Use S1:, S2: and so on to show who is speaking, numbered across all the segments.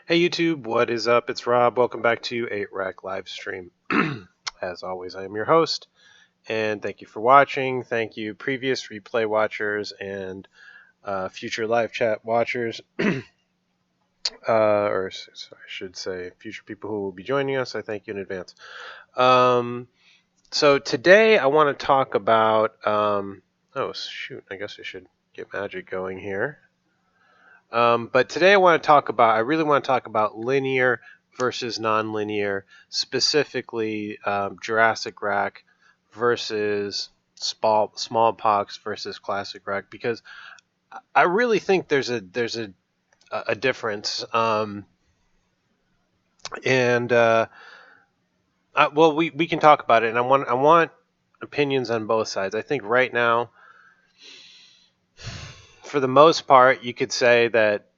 S1: Hey YouTube, what is up? It's Rob. Welcome back to 8-Rack Livestream. As always, I am your host, and thank you for watching. Thank you, previous replay watchers and future live chat watchers, or I should say, future people who will be joining us. I thank you in advance. So today I want to talk about. Oh shoot! I guess I should get magic going here. But today I really want to talk about linear versus nonlinear, specifically Jurassic Rack versus Smallpox versus Classic Rack, because I really think there's a difference. Well, we can talk about it, and I want opinions on both sides. I think right now, for the most part, you could say that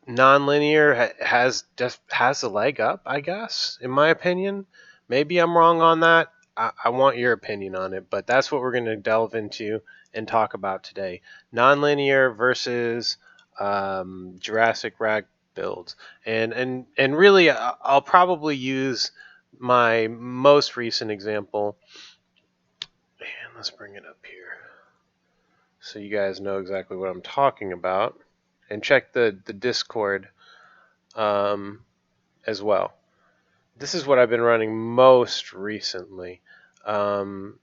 S1: nonlinear has a leg up, I guess, in my opinion. Maybe I'm wrong on that. I want your opinion on it, but that's what we're going to delve into and talk about today. Nonlinear versus Jurassic Rack builds. And really, I'll probably use my most recent example. And let's bring it up here so you guys know exactly what I'm talking about. And check the Discord as well. This is what I've been running most recently. Oh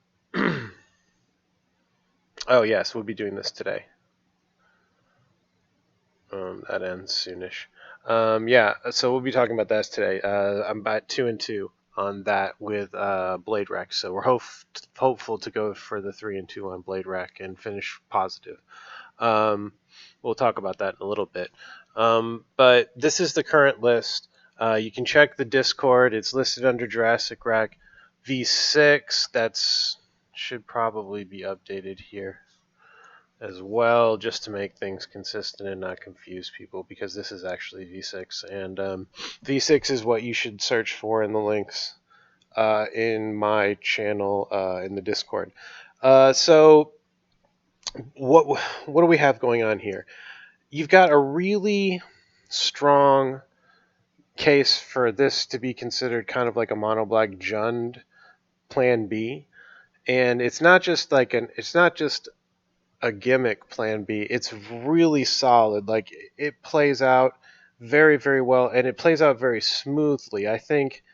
S1: yes, we'll be doing this today. That ends soonish. Yeah, so we'll be talking about that today. I'm about 2-2 on that with Blade Rack, so we're hopeful to go for the 3-2 on Blade Rack and finish positive. We'll talk about that in a little bit. But this is the current list. You can check the Discord. It's listed under Jurassic Rack V6. That should probably be updated here as well, just to make things consistent and not confuse people, because this is actually V6. And V6 is what you should search for in the links in my channel in the Discord. So what do we have going on here? You've got a really strong case for this to be considered kind of like a mono black Jund plan B, and it's not just a gimmick plan B. It's really solid. Like, it plays out very, very well, and it plays out very smoothly. I think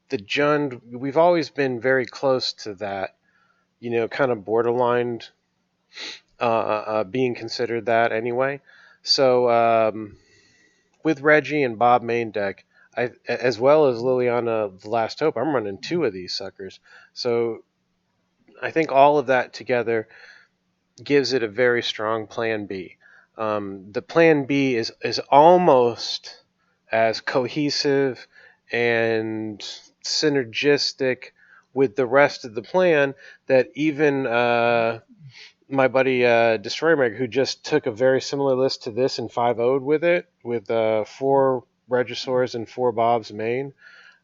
S1: the Jund, we've always been very close to that, kind of borderline being considered that anyway. So with Reggie and Bob main deck, as well as Liliana the Last Hope, I'm running 2 of these suckers. So I think all of that together gives it a very strong plan B. The plan B is almost as cohesive and synergistic with the rest of the plan that even my buddy Destroyer Maker, who just took a very similar list to this and 5-0'd with it, with 4 Regisaurs and 4 Bob's main.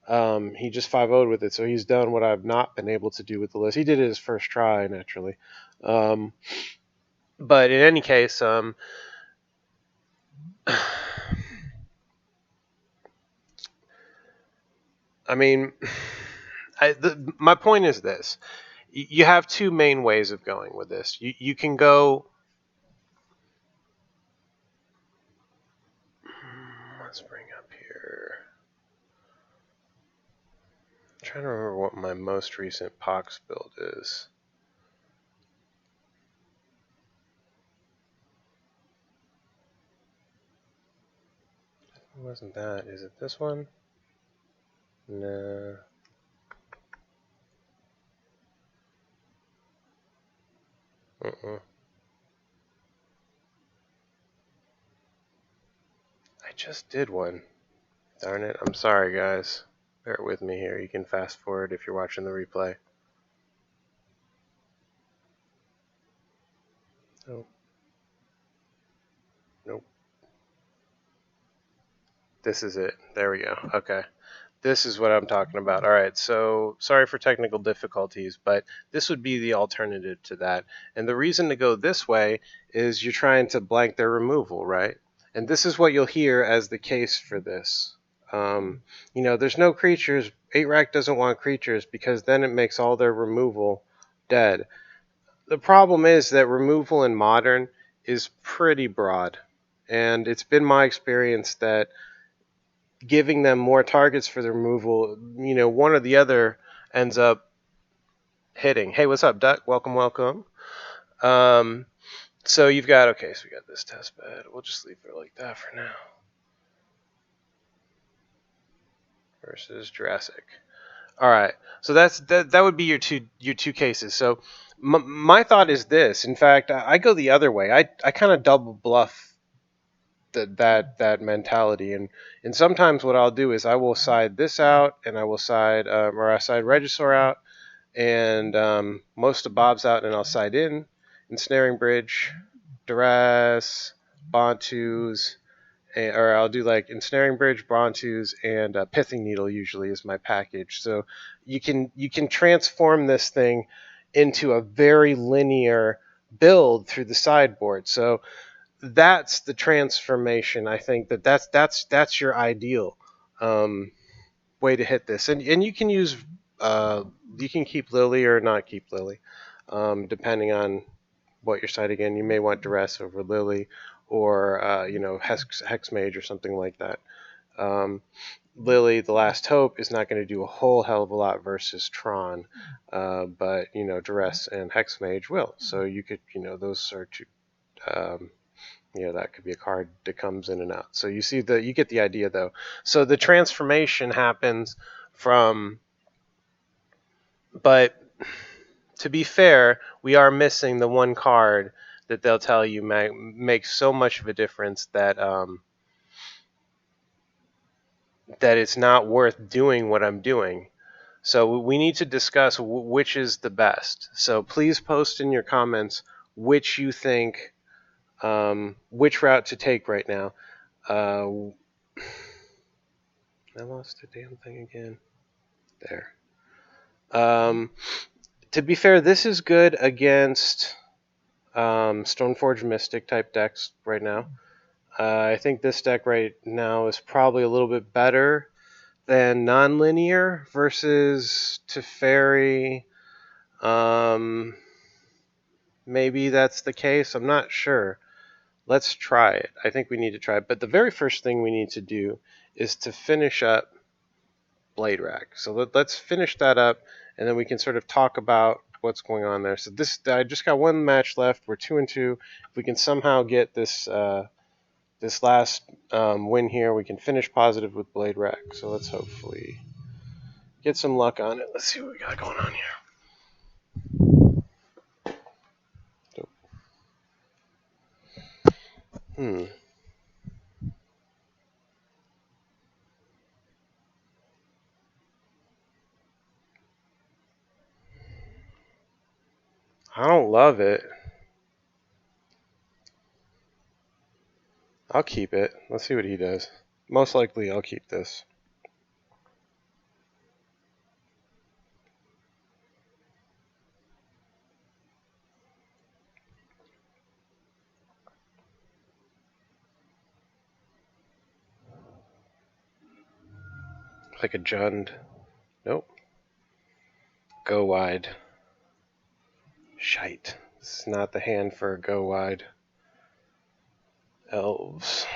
S1: He just 5-0'd with it, so he's done what I've not been able to do with the list. He did it his first try, naturally. But in any case, I mean, my point is this. You have 2 main ways of going with this. You can go... Let's bring up here... I'm trying to remember what my most recent Pox build is. It wasn't that. Is it this one? No. I just did one. Darn it. I'm sorry, guys. Bear with me here. You can fast forward if you're watching the replay. Nope. Nope. This is it. There we go. Okay. This is what I'm talking about. All right, so sorry for technical difficulties, but this would be the alternative to that. And the reason to go this way is you're trying to blank their removal, right? And this is what you'll hear as the case for this. You know, there's no creatures. 8-rack doesn't want creatures because then it makes all their removal dead. The problem is that removal in Modern is pretty broad. And it's been my experience that giving them more targets for the removal, you know, one or the other ends up hitting. Hey, what's up, Duck? Welcome, welcome. So you've got, okay, so we got this test bed. We'll just leave it like that for now. Versus Jurassic. All right, so that would be your two cases. So my thought is this. In fact, I go the other way. I kind of double bluff that mentality, and sometimes what I'll do is I will side this out, and I will side or I side Regisaur out, and most of Bob's out, and I'll side in Ensnaring Bridge, Duress, Bontus, or I'll do like Ensnaring Bridge, Brontus, and Pithing Needle usually is my package. So you can transform this thing into a very linear build through the sideboard. So that's the transformation. I think that's your ideal way to hit this, and you can use you can keep Lily or not keep Lily, depending on what you're siding in. You may want Duress over Lily, or you know, Hex Mage or something like that. Lily, the Last Hope, is not going to do a whole hell of a lot versus Tron, but you know, Duress and Hex Mage will. So you could, you know, those are two. You know, that could be a card that comes in and out. So you see you get the idea though. So the transformation happens from, but to be fair, we are missing the one card that they'll tell you makes so much of a difference that that it's not worth doing what I'm doing. So we need to discuss which is the best. So please post in your comments which you think, which route to take right now. I lost the damn thing again. There. To be fair, this is good against Stoneforge Mystic type decks right now. I think this deck right now is probably a little bit better than Nonlinear versus Teferi. Maybe that's the case. I'm not sure. Let's try it. I think we need to try it. But the very first thing we need to do is to finish up Blade Rack. So let's finish that up, and then we can sort of talk about what's going on there. So I just got one match left. We're 2-2. If we can somehow get this this last win here, we can finish positive with Blade Rack. So let's hopefully get some luck on it. Let's see what we got going on here. I don't love it. I'll keep it. Let's see what he does. Most likely I'll keep this. Like a Jund. Nope. Go wide. Shite. This is not the hand for a go wide. Elves.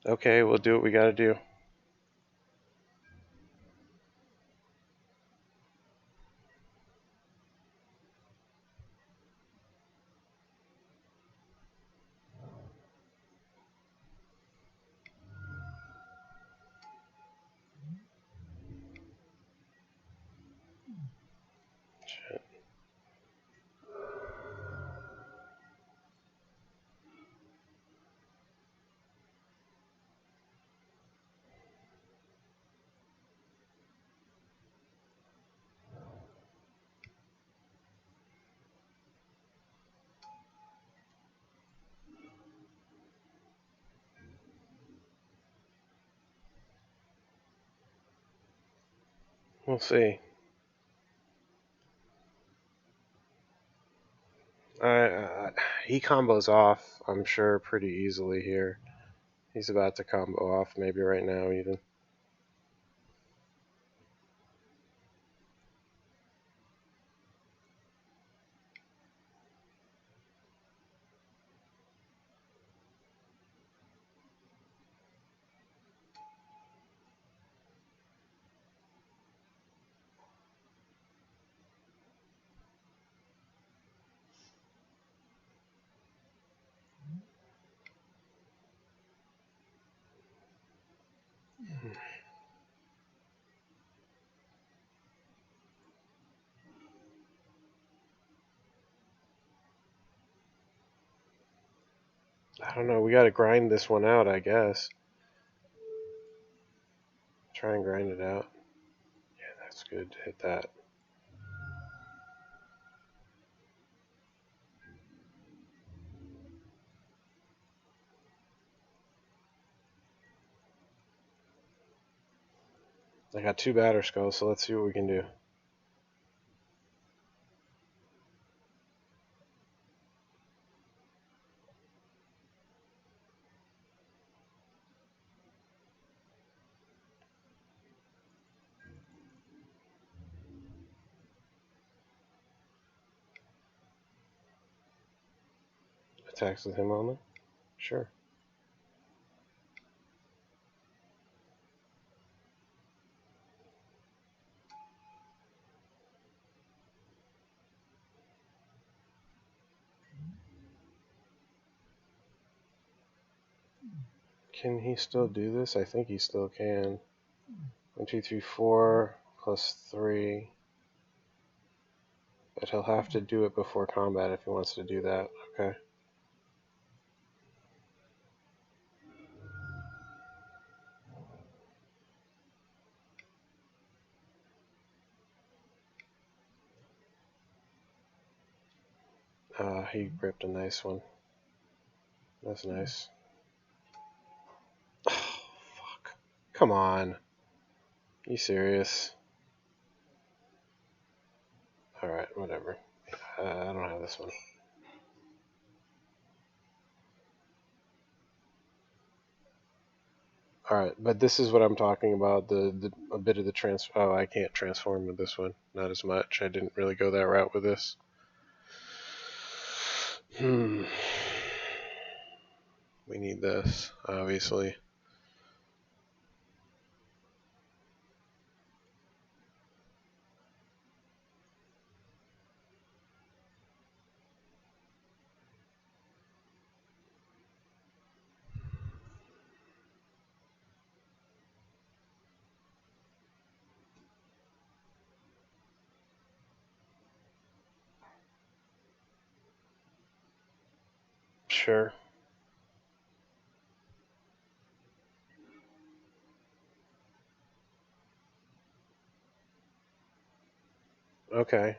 S1: Okay, we'll do what we gotta do. Shit. We'll see. He combos off, I'm sure, pretty easily here. He's about to combo off, maybe right now even. I don't know, we gotta grind this one out, I guess. Try and grind it out. Yeah, that's good to hit that. I got 2 batter skulls, so let's see what we can do. Attacks with him only? Sure. Can he still do this? I think he still can. 1, 2, 3, 4, plus 3. But he'll have to do it before combat if he wants to do that. Okay. He ripped a nice one. That's nice. Oh, fuck. Come on. You serious? Alright, whatever. I don't have this one. Alright, but this is what I'm talking about. A bit of the oh, I can't transform with this one. Not as much. I didn't really go that route with this. We need this, obviously. Sure. Okay.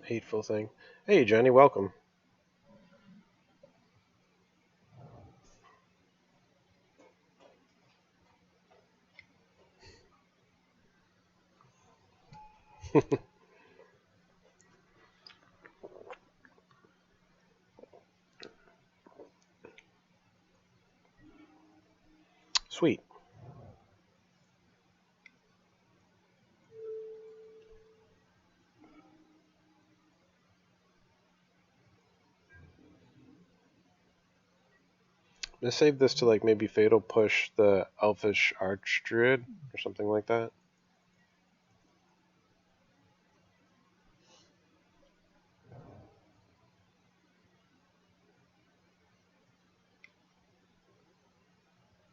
S1: Hateful thing. Hey, Johnny, welcome. Sweet. Let's save this to like maybe Fatal Push the Elfish Archdruid or something like that.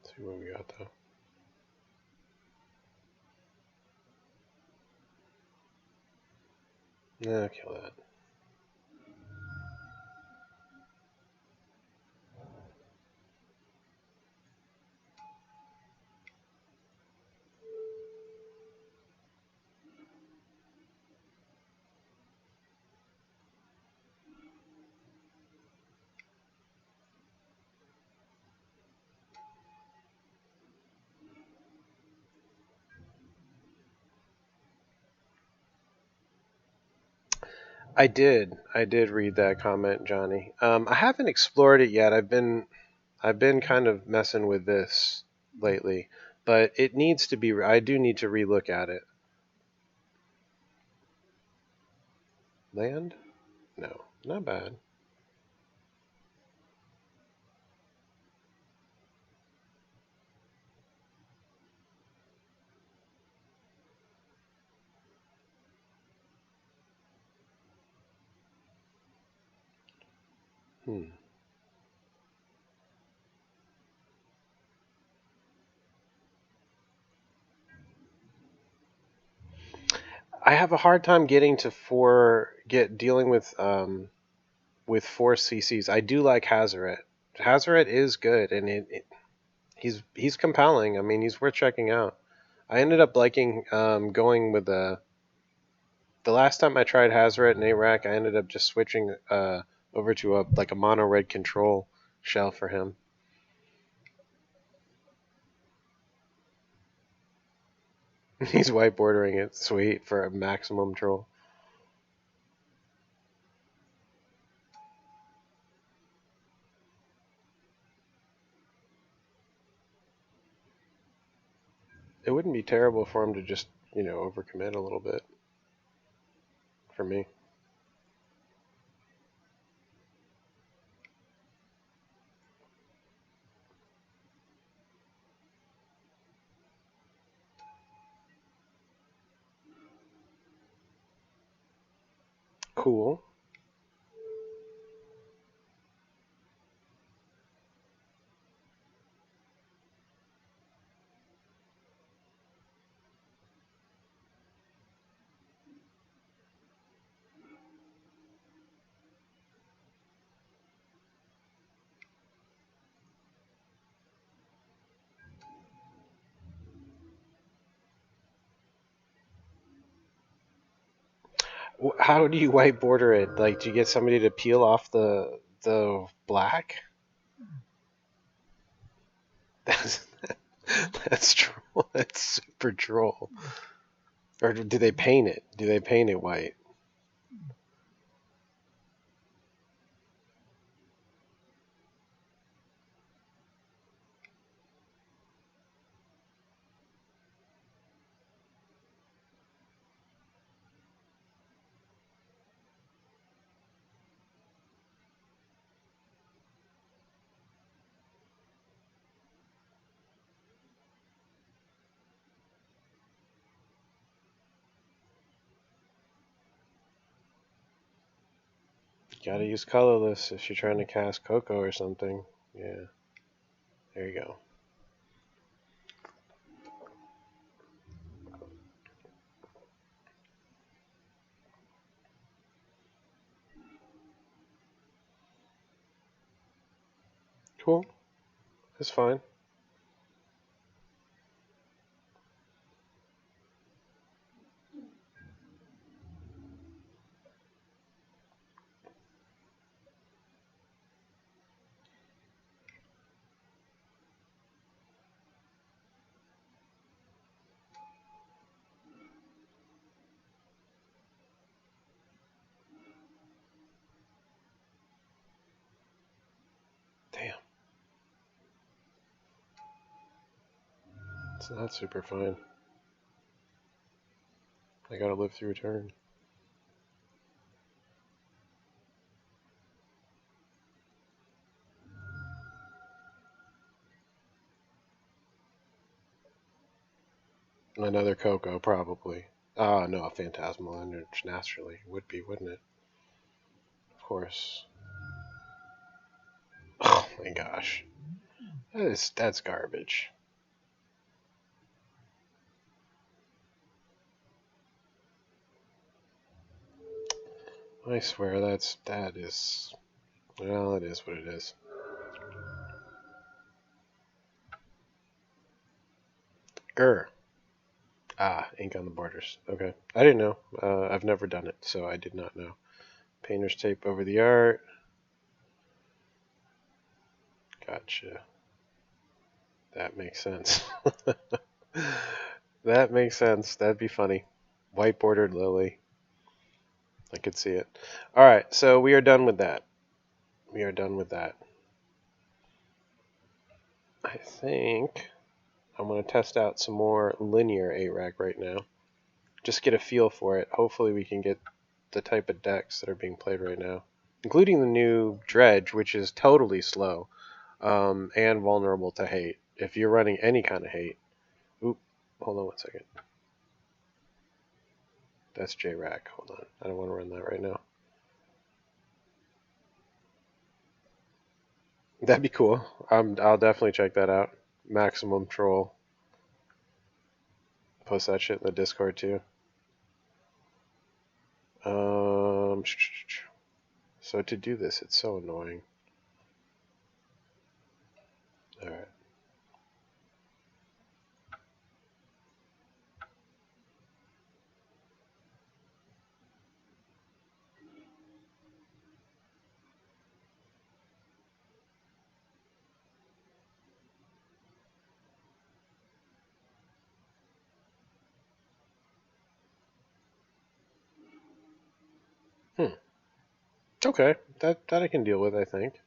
S1: Let's see what we got though. Nah, kill that. I did. I did read that comment, Johnny. I haven't explored it yet. I've been kind of messing with this lately, but it needs to be. I do need to relook at it. Land? No, not bad. Hmm. I have a hard time getting to dealing with 4 CCs. I do like Hazaret. Hazaret is good, and he's compelling. I mean, he's worth checking out. I ended up liking going with the last time I tried Hazaret and Arak. I ended up just switching over to a mono red control shell for him. He's white bordering it, sweet for a maximum troll. It wouldn't be terrible for him to just overcommit a little bit for me. Cool. How do you white border it? Like, do you get somebody to peel off the black? That's that's troll. That's super troll. Or do they paint it? Do they paint it white? You gotta use colorless if you're trying to cast Coco or something. Yeah, there you go. Cool. That's fine. Damn, it's not super fine. I gotta live through a turn. Another Coco, probably. Ah, no, a Phantasmal Energy naturally would be, wouldn't it? Of course. Oh my gosh, that's garbage. I swear that is well, it is what it is. Grr. Ah, ink on the borders. Okay, I didn't know. I've never done it, so I did not know. Painter's tape over the art. Gotcha. That makes sense. That makes sense. That'd be funny. White bordered lily. I could see it. All right, so we are done with that. We are done with that. I think I'm going to test out some more linear 8-rack right now. Just get a feel for it. Hopefully we can get the type of decks that are being played right now. Including the new Dredge, which is totally slow and vulnerable to hate. If you're running any kind of hate. Oop, hold on one second. That's J-Rack. Hold on. I don't want to run that right now. That'd be cool. I'll definitely check that out. Maximum Troll. Post that shit in the Discord too. So to do this, it's so annoying. Alright. Okay, that I can deal with, I think.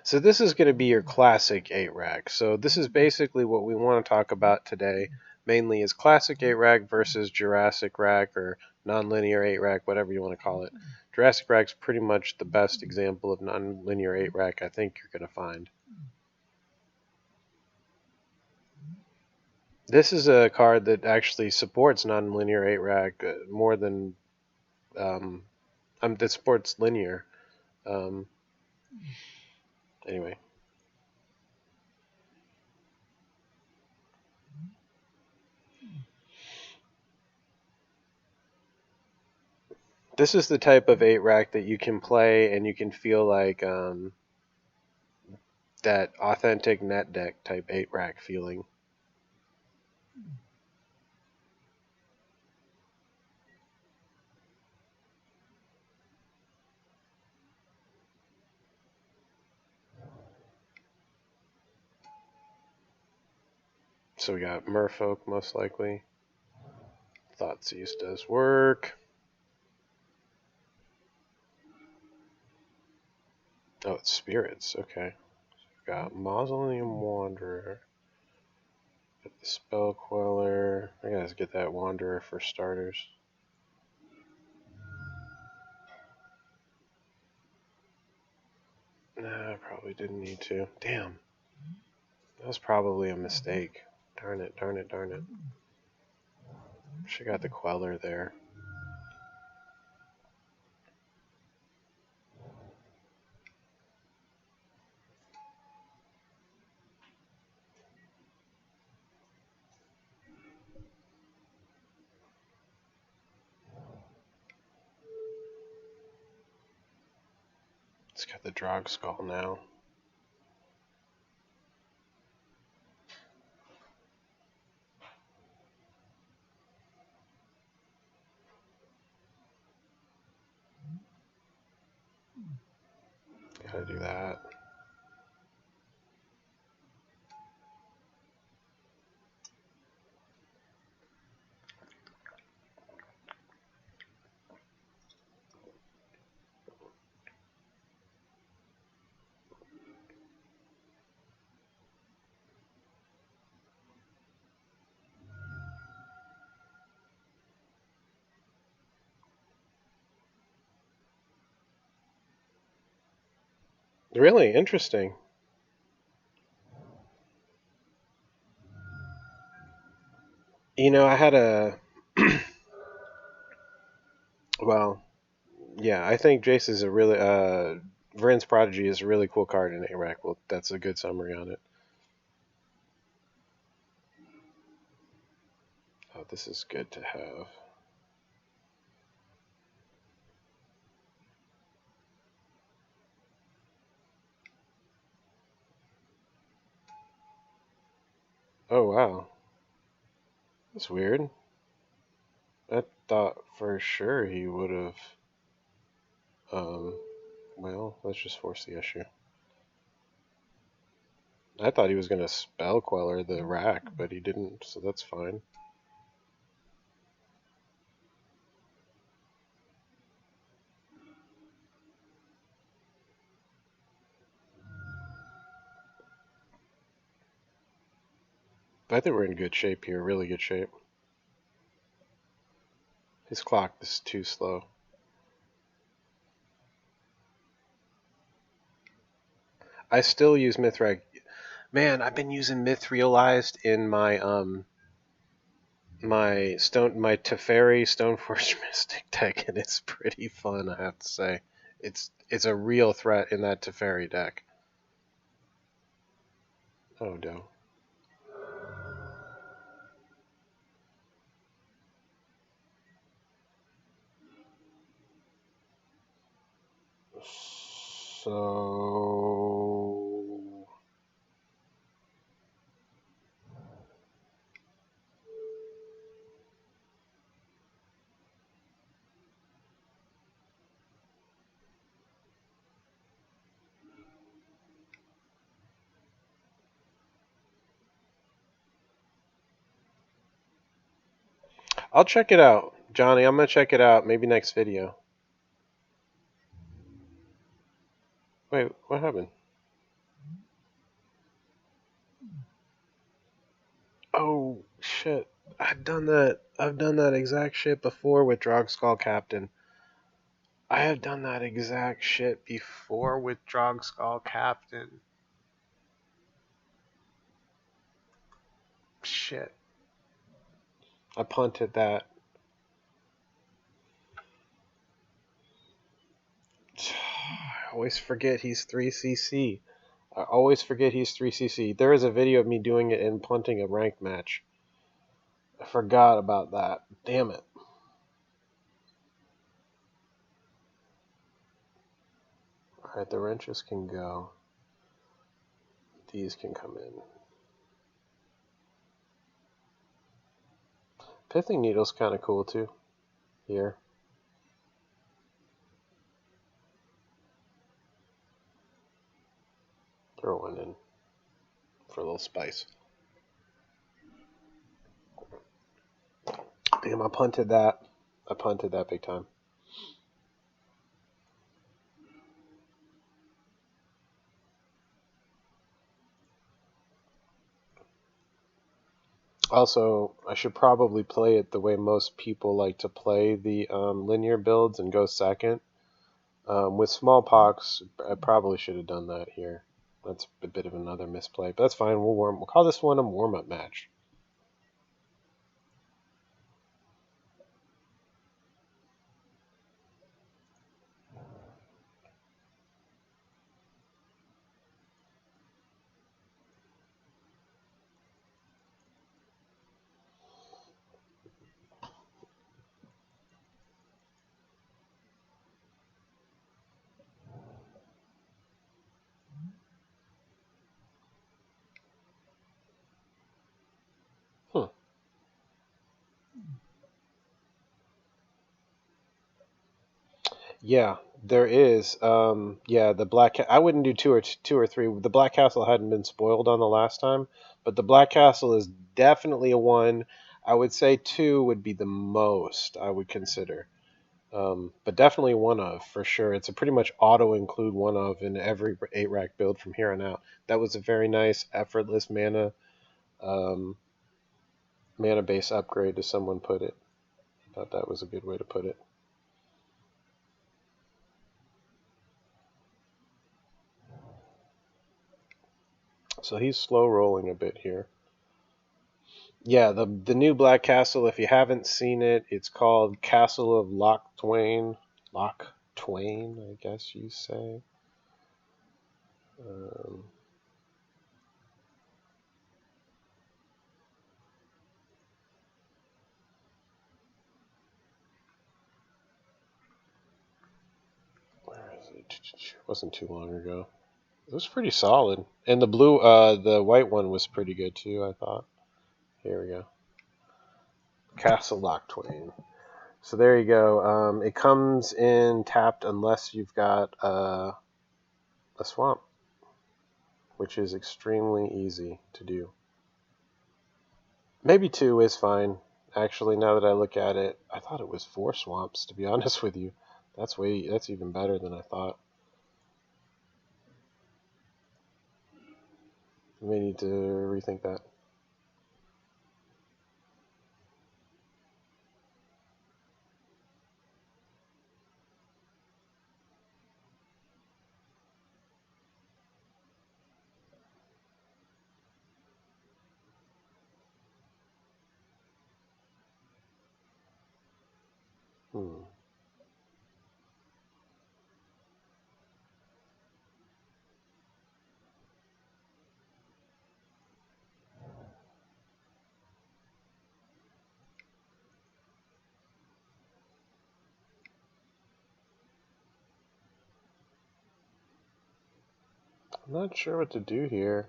S1: So this is going to be your classic 8-rack. So this is basically what we want to talk about today. Mainly is classic 8-rack versus Jurassic rack or nonlinear 8-rack, whatever you want to call it. Jurassic rack's pretty much the best example of nonlinear 8-rack I think you're going to find. This is a card that actually supports nonlinear 8-rack more than that supports linear. Anyway. This is the type of 8-rack that you can play and you can feel like that authentic net deck type 8-rack feeling. So we got Merfolk most likely. Thoughtseize does work. Oh, it's Spirits. Okay. We've got Mausoleum Wanderer. Got the Spell Queller. I gotta get that Wanderer for starters. Nah, I probably didn't need to. Damn. That was probably a mistake. Darn it, darn it, darn it. Should got the Queller there. It's got the Drog Skull now. Gotta do that. Really interesting. You know, I had a well, yeah, I think Jace is a really Vrin's Prodigy is a really cool card in Iraq. Well, that's a good summary on it. Oh, this is good to have. Oh wow, that's weird. I thought for sure he would have. Well, let's just force the issue. I thought he was gonna Spell Queller the rack, but he didn't, so that's fine. But I think we're in good shape here, really good shape. His clock is too slow. I still use Mithril. Man, I've been using Mithralized in my my Teferi Stoneforge Mystic deck, and it's pretty fun, I have to say. It's a real threat in that Teferi deck. Oh no. So I'll check it out, Johnny. I'm gonna check it out. Maybe next video. Wait, what happened? Oh shit! I've done that. I've done that exact shit before with Drogskull Captain. I have done that exact shit before with Drogskull Captain. Shit. I punted that. I always forget he's 3cc. I always forget he's 3cc. There is a video of me doing it and punting a ranked match. I forgot about that. Damn it. Alright, the wrenches can go. These can come in. Pithing Needle's kind of cool too. Here. Throw one in for a little spice. Damn, I punted that. I punted that big time. Also, I should probably play it the way most people like to play the linear builds and go second. With Smallpox, I probably should have done that here. That's a bit of another misplay, but that's fine. We'll call this one a warm-up match. Yeah, there is. Yeah, the I wouldn't do two or three. The Black Castle hadn't been spoiled on the last time, but the Black Castle is definitely a one. I would say two would be the most I would consider. But definitely one of for sure. It's a pretty much auto include one of in every 8-rack build from here on out. That was a very nice effortless um, mana base upgrade, as someone put it. Thought that was a good way to put it. So he's slow rolling a bit here. Yeah, the new Black Castle, if you haven't seen it, it's called Castle of Loch Twain. Loch Twain, I guess you say. Um, where is it? It wasn't too long ago. It was pretty solid. And the white one was pretty good too, I thought. Here we go. Castle Loch Twain. So there you go. It comes in tapped unless you've got a swamp, which is extremely easy to do. Maybe 2 is fine. Actually, now that I look at it, I thought it was 4 swamps, to be honest with you. That's even better than I thought. I may need to rethink that. Hmm. I'm not sure what to do here.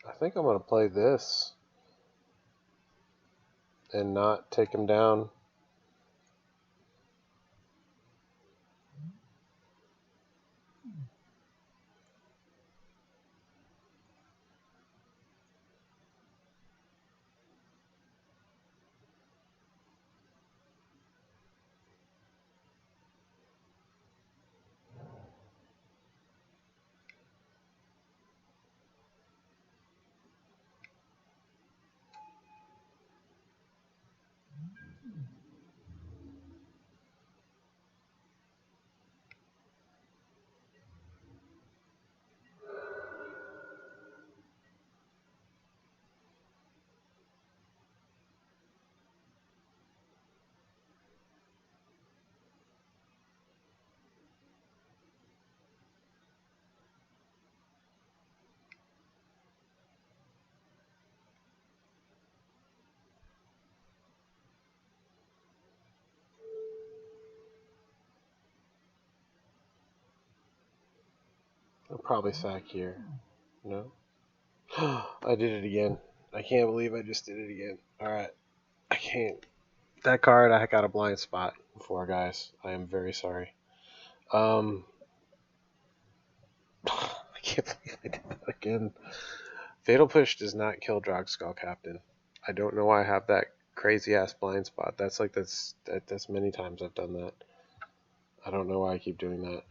S1: I think I'm going to play this and not take him down. I'll probably sack here. No? I did it again. I can't believe I just did it again. Alright. I can't. That card, I got a blind spot before, guys. I am very sorry. I can't believe I did that again. Fatal Push does not kill Drog Skull Captain. I don't know why I have that crazy ass blind spot. That's like that's many times I've done that. I don't know why I keep doing that.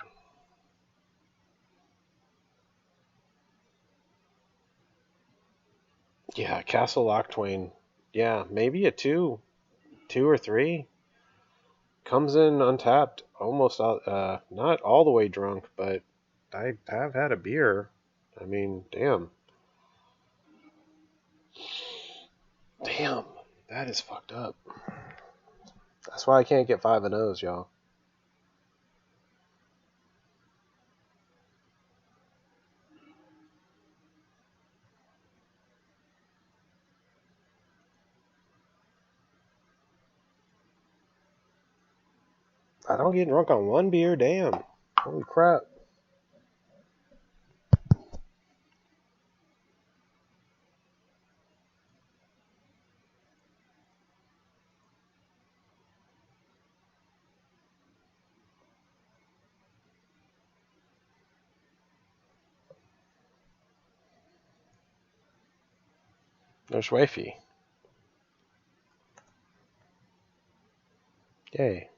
S1: Yeah, Castle Lochtwain. Yeah, maybe a 2 or 3. Comes in untapped, almost not all the way drunk, but I have had a beer. I mean, damn. Damn, that is fucked up. That's why I can't get 5 and O's, y'all. I don't get drunk on one beer, damn. Holy crap. There's wifey. Yay.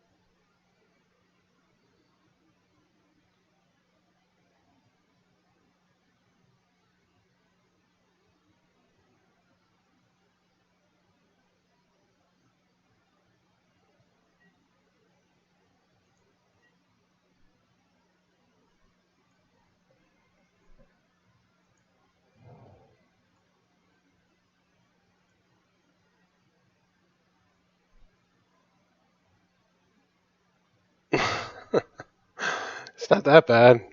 S1: It's not that bad.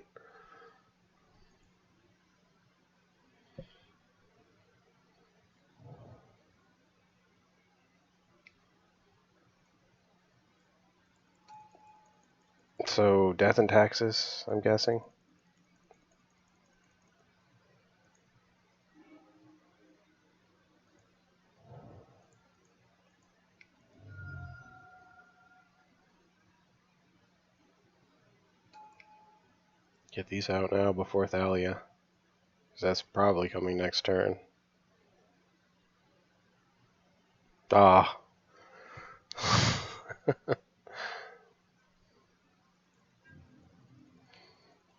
S1: So, death and taxes, I'm guessing. Get these out now before Thalia. Because that's probably coming next turn. Ah.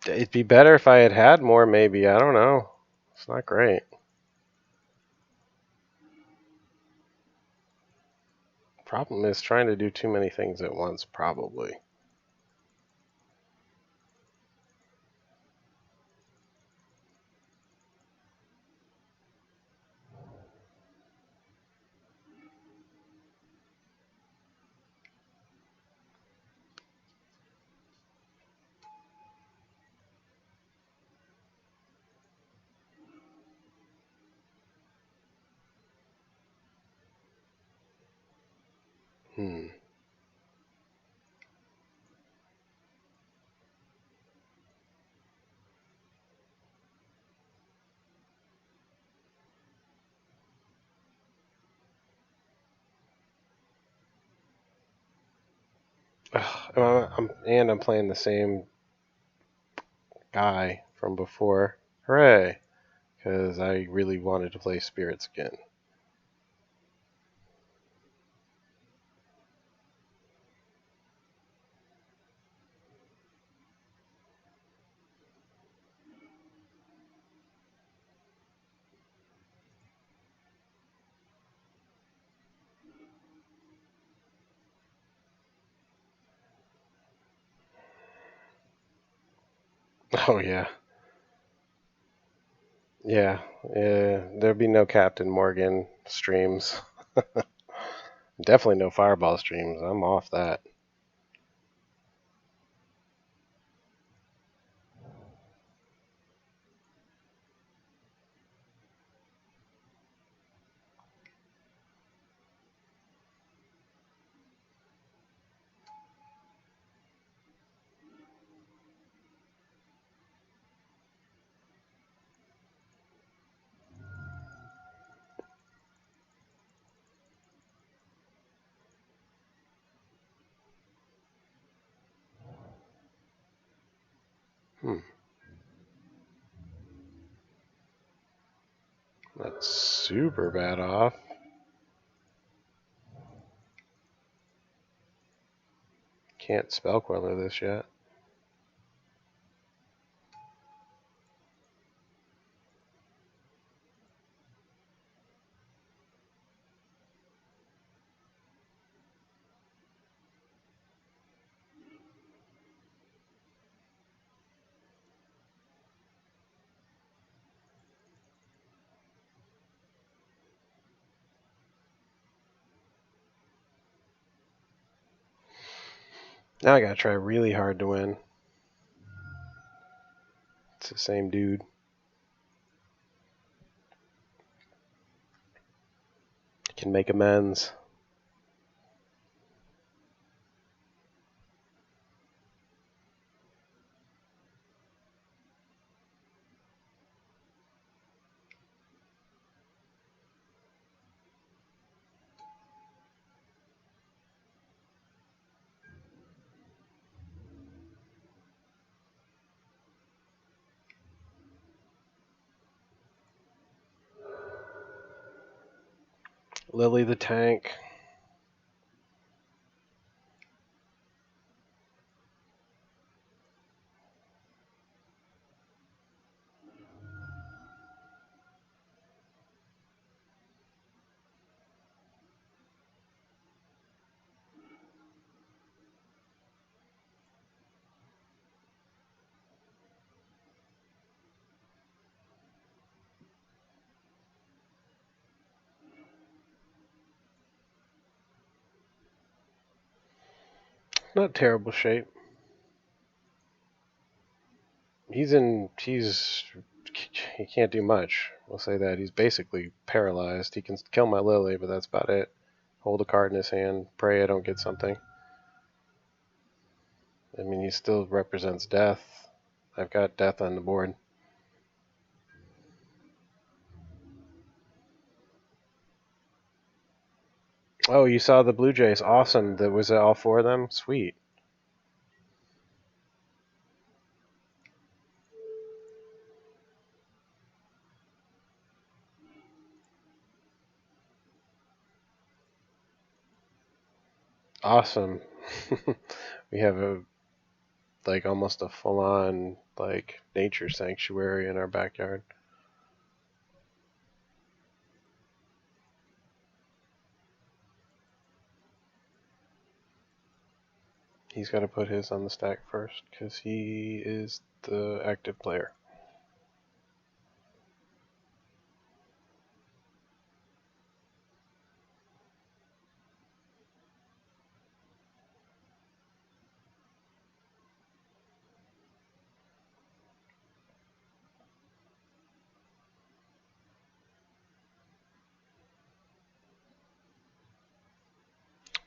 S1: It'd be better if I had had more, maybe. I don't know. It's not great. Problem is trying to do too many things at once, probably. Hmm. I'm playing the same guy from before. Hooray! Because I really wanted to play Spirits again. Oh yeah, yeah. There'll be no Captain Morgan streams. Definitely no Fireball streams. I'm off that. Hmm. That's super bad off. Can't spell queller this yet. Now I gotta try really hard to win. It's the same dude. Can make amends. Lily the tank. Not terrible shape. He can't do much. We'll say that. He's basically paralyzed. He can kill my Lily, but that's about it. Hold a card in his hand, pray I don't get something. I mean, he still represents death. I've got death on the board. Oh, you saw the Blue Jays. Awesome. Was it all four of them? Sweet. Awesome. We have almost a full-on nature sanctuary in our backyard. He's got to put his on the stack first because he is the active player.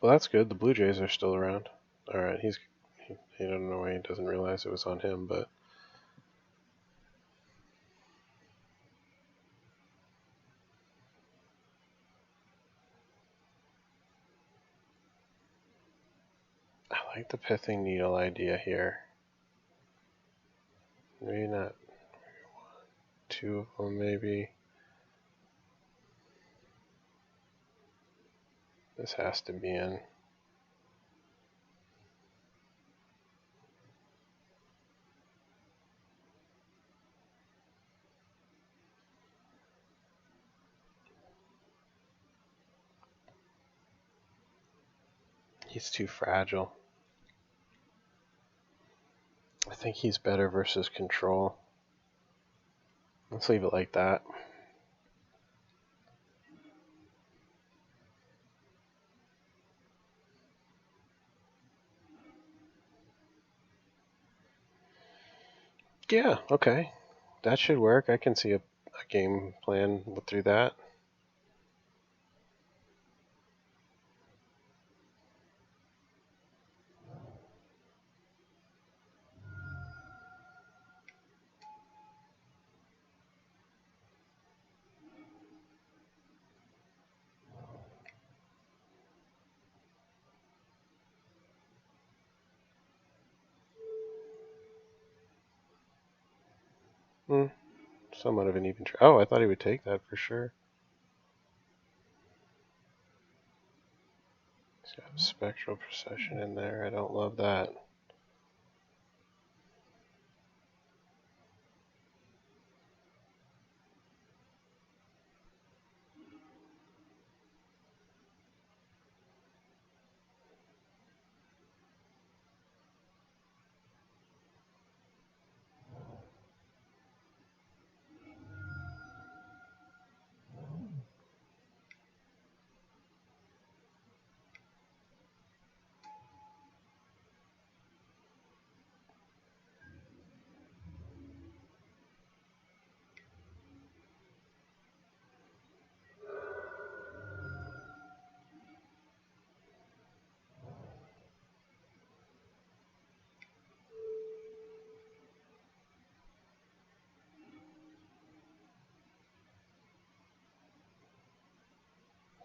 S1: Well, that's good. The Blue Jays are still around. All right, he don't know why he doesn't realize it was on him, but I like the pithing needle idea here. Maybe not two of them, maybe. This has to be in. He's too fragile. I think he's better versus control. Let's leave it like that. Yeah, okay. That should work. I can see a game plan through that. Somewhat of an even. Oh, I thought he would take that for sure. He's got spectral procession in there. I don't love that.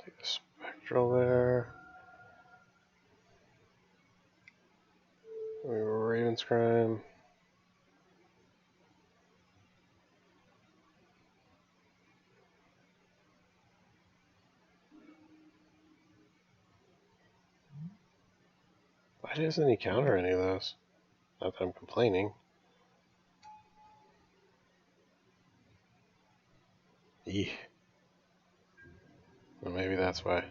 S1: Take the spectral there. Raven's Crime. Why doesn't he counter any of those? Not that I'm complaining. Eeh. Well, maybe that's why.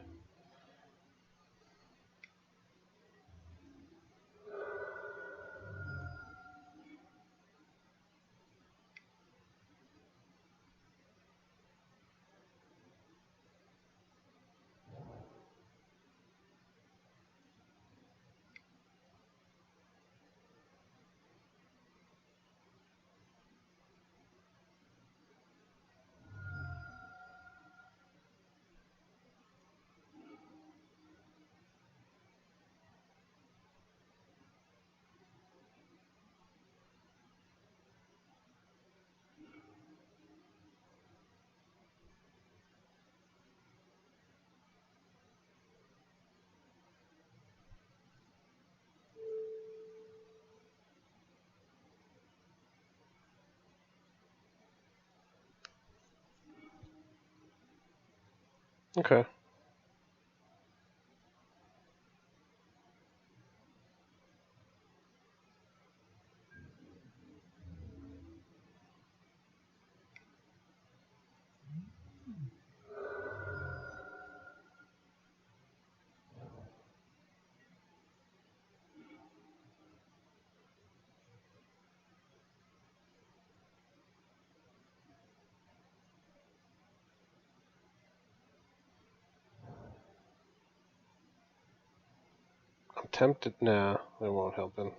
S1: Okay. I'm tempted. Nah, it won't help him.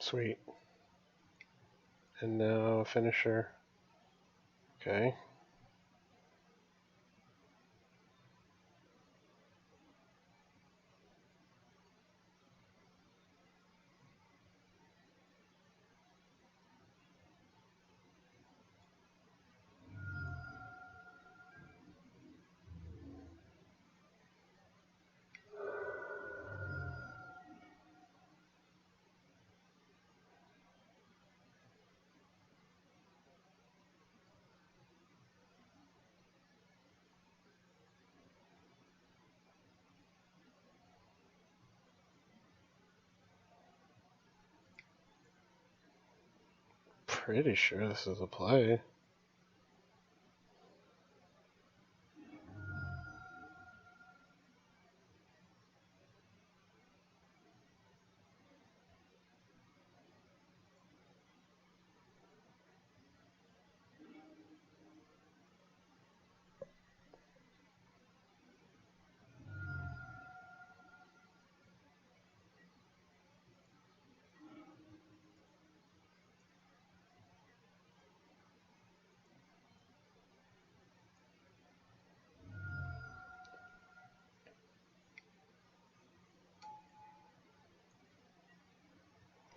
S1: Sweet. And now a finisher. Okay. Pretty sure this is a play.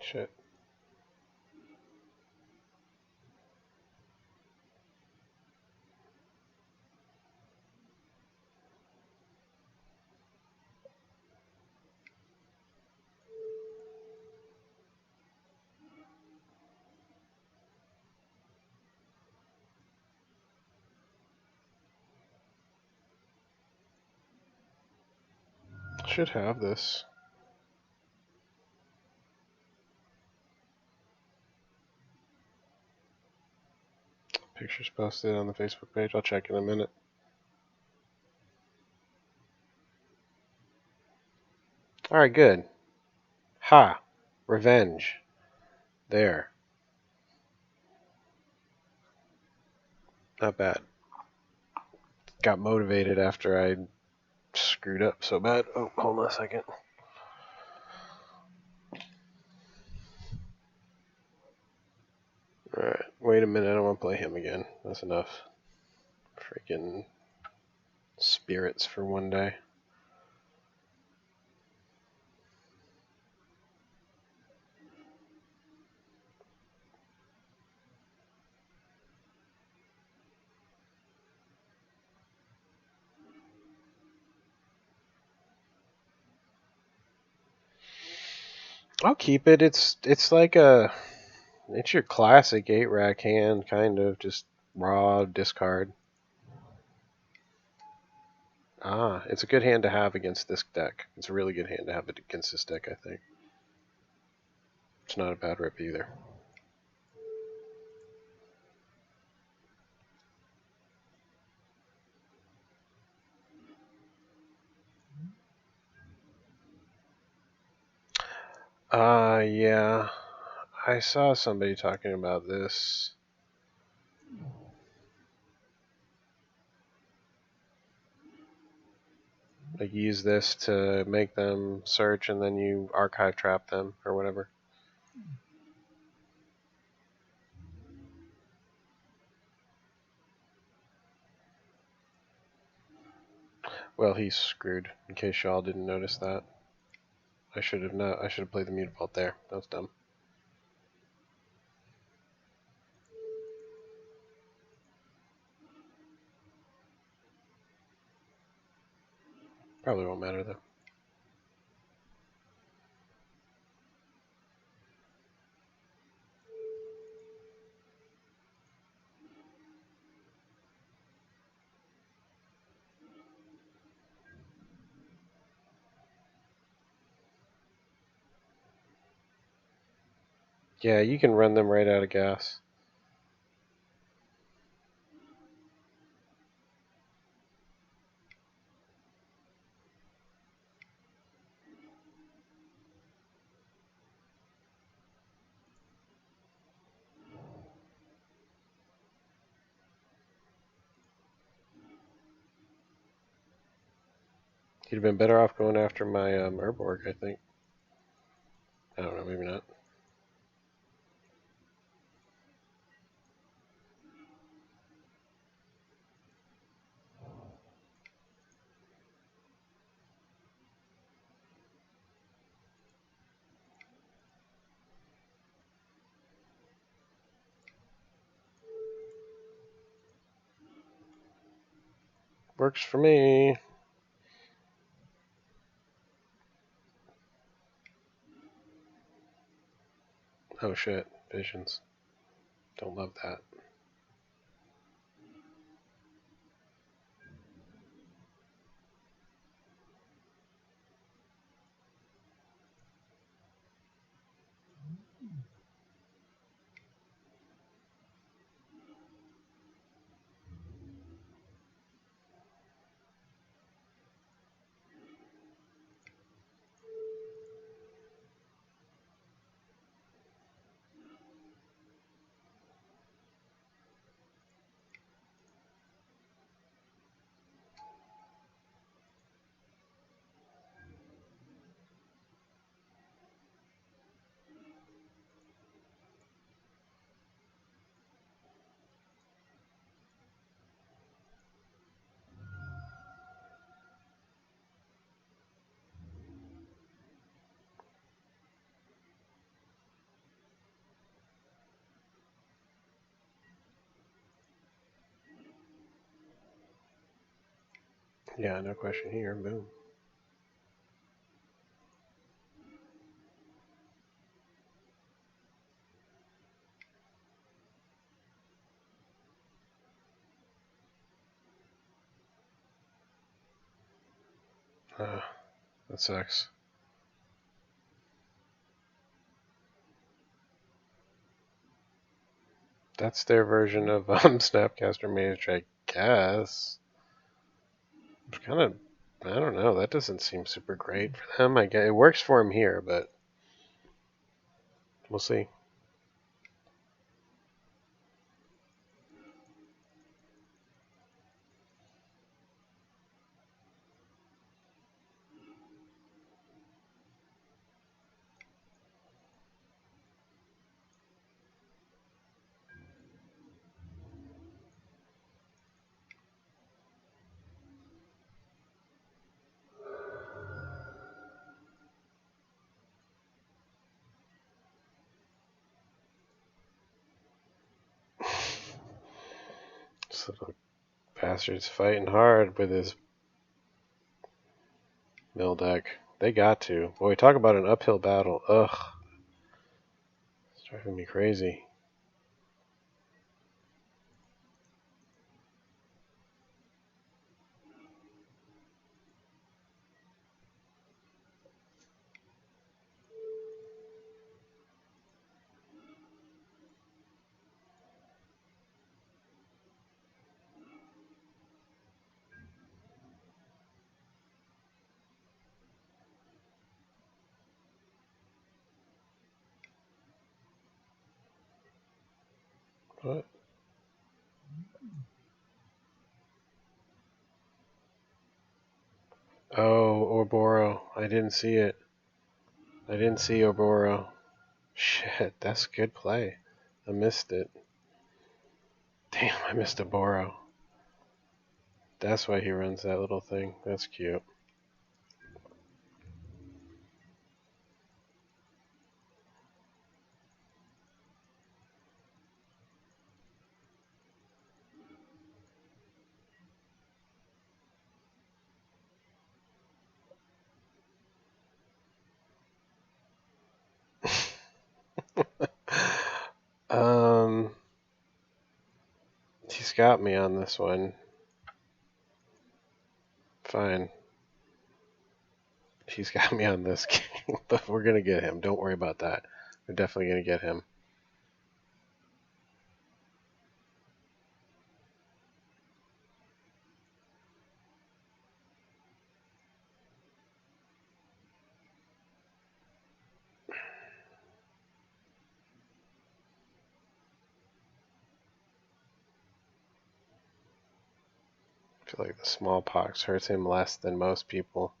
S1: Shit. Should have this. Pictures posted on the Facebook page. I'll check in a minute. Alright, good. Ha! Revenge. There. Not bad. Got motivated after I screwed up so bad. Oh, hold on a second. Alright, wait a minute. I don't want to play him again. That's enough. Freaking spirits for one day. I'll keep it. It's like it's your classic 8-rack hand, kind of just raw discard. Ah, it's a good hand to have against this deck. It's a really good hand to have against this deck, I think. It's not a bad rip either. Yeah. I saw somebody talking about this. Like, use this to make them search and then you archive trap them or whatever. Well, he's screwed, in case y'all didn't notice that. I should have played the mute vault there. That was dumb. Probably won't matter though. Yeah, you can run them right out of gas. He'd have been better off going after my Urborg, I think. I don't know, maybe not. Works for me. Oh shit, visions. Don't love that. Yeah, no question here. Boom. That sucks. That's their version of Snapcaster Mage, I guess. It's kind of, I don't know. That doesn't seem super great for them. I guess it works for him here, but we'll see. This little bastard's fighting hard with his mill deck. They got to. Boy, talk about an uphill battle. Ugh. It's driving me crazy. What? Oh, Orboro. I didn't see it. I didn't see Orboro. Shit, that's a good play. I missed it. Damn, I missed Orboro. That's why he runs that little thing. That's cute. He's got me on this one. Fine. He's got me on this game, but we're gonna get him. Don't worry about that. We're definitely gonna get him. I feel like the smallpox hurts him less than most people.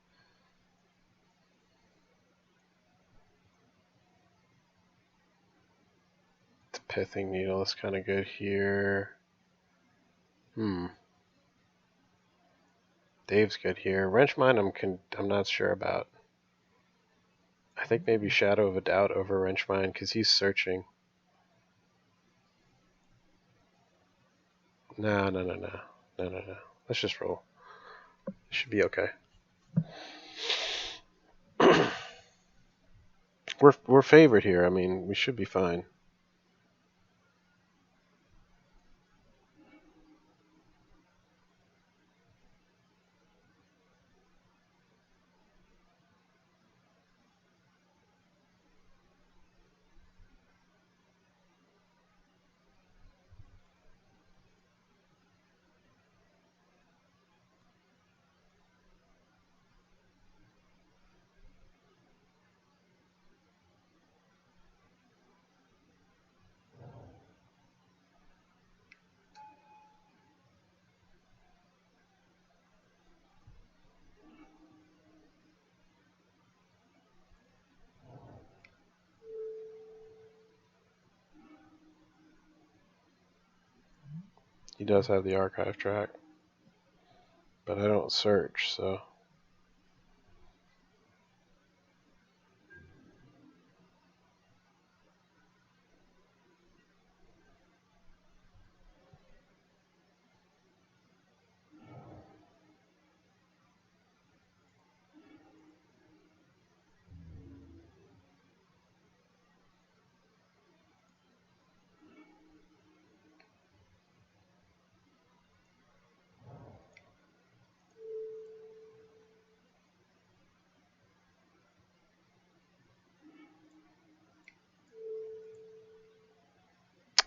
S1: The pithing needle is kind of good here. Dave's good here. Wrenchmine, I'm not sure about. I think maybe Shadow of a Doubt over Wrenchmine because he's searching. No. Let's just roll. Should be okay. We're favored here. I mean, we should be fine. He does have the archive track, but I don't search, so.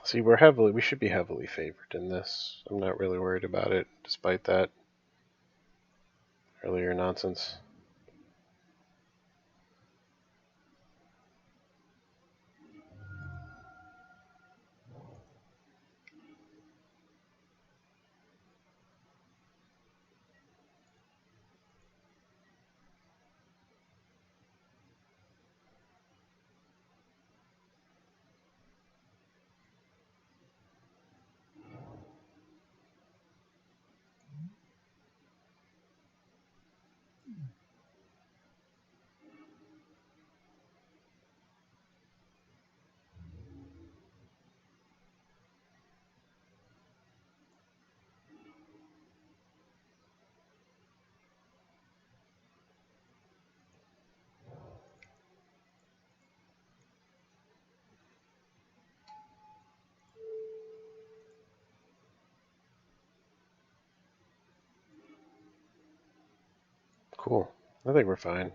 S1: See, we should be heavily favored in this. I'm not really worried about it, despite that earlier nonsense. Cool. I think we're fine.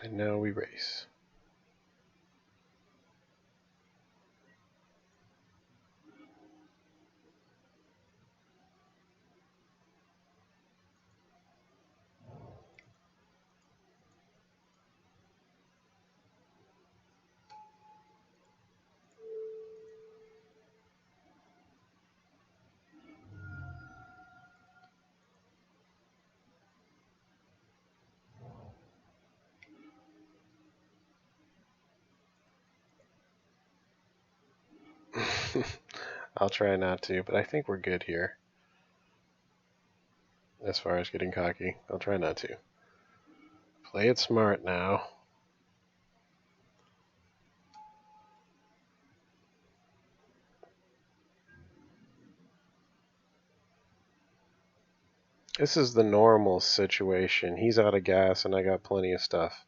S1: And now we race. I'll try not to, but I think we're good here. As far as getting cocky, I'll try not to. Play it smart now. This is the normal situation. He's out of gas and I got plenty of stuff.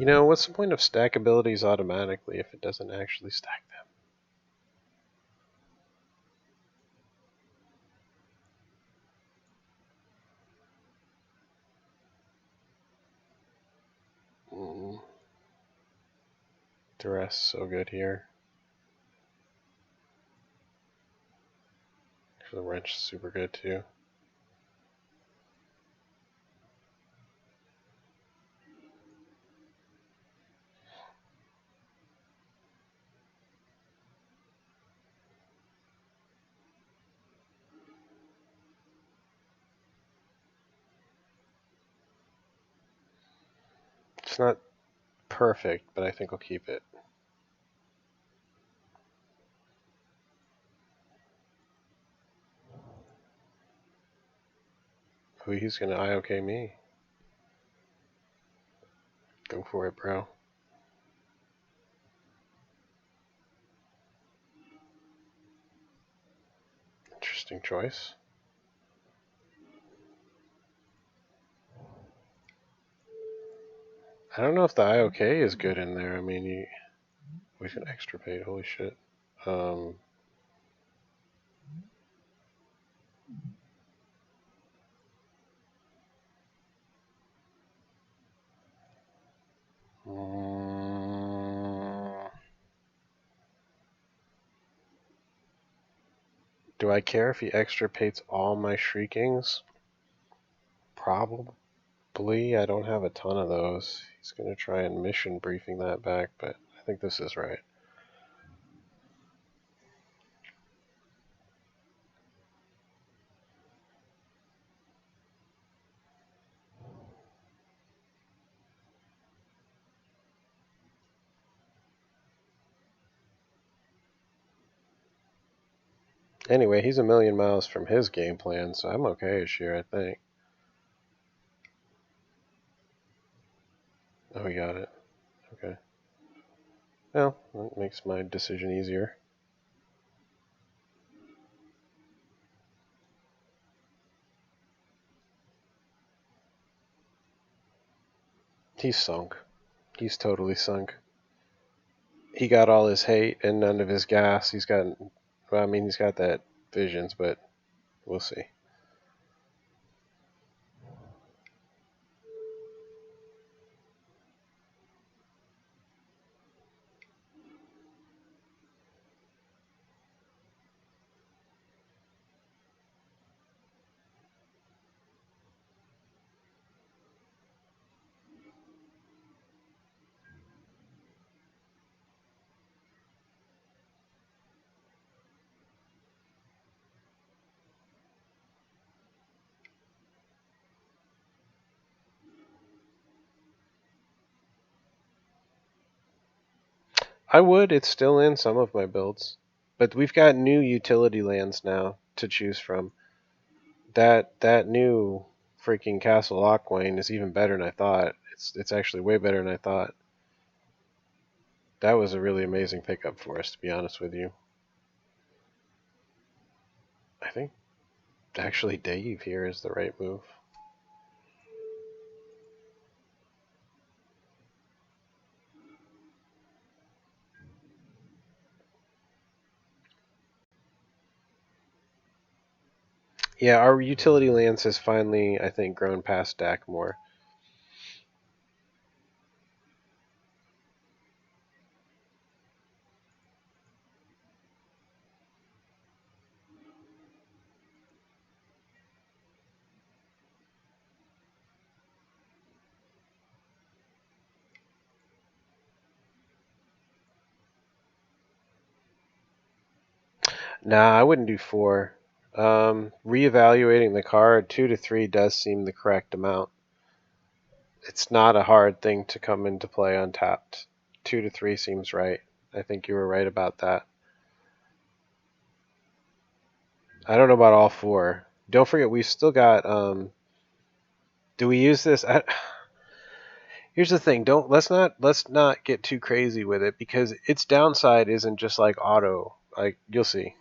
S1: You know, what's the point of stack abilities automatically if it doesn't actually stack them? Duress so good here. The wrench is super good too. It's not perfect, but I think I'll keep it. Oh, he's gonna IOK me. Go for it, bro. Interesting choice. I don't know if the IOK is good in there. I mean, we can extirpate. Holy shit. Do I care if he extirpates all my Shriekings? Probably. I don't have a ton of those. He's going to try and mission briefing that back, but I think this is right. Anyway, he's a million miles from his game plan, so I'm okay-ish here, I think. Oh, he got it. Okay. Well, that makes my decision easier. He's sunk. He's totally sunk. He got all his hate and none of his gas. He's got, well, I mean, he's got that visions, but we'll see. I would. It's still in some of my builds. But we've got new utility lands now to choose from. That new freaking Castle Lochwain is even better than I thought. It's actually way better than I thought. That was a really amazing pickup for us, to be honest with you. I think actually Dave here is the right move. Yeah, our utility lands has finally, I think, grown past Dak more. Nah, I wouldn't do 4. Reevaluating the card, 2 to 3 does seem the correct amount. It's not a hard thing to come into play untapped. 2 to 3 seems right. I think you were right about that. I don't know about all 4. Don't forget, we've still got. Do we use this? Here's the thing. Let's not get too crazy with it because its downside isn't just like auto. Like you'll see.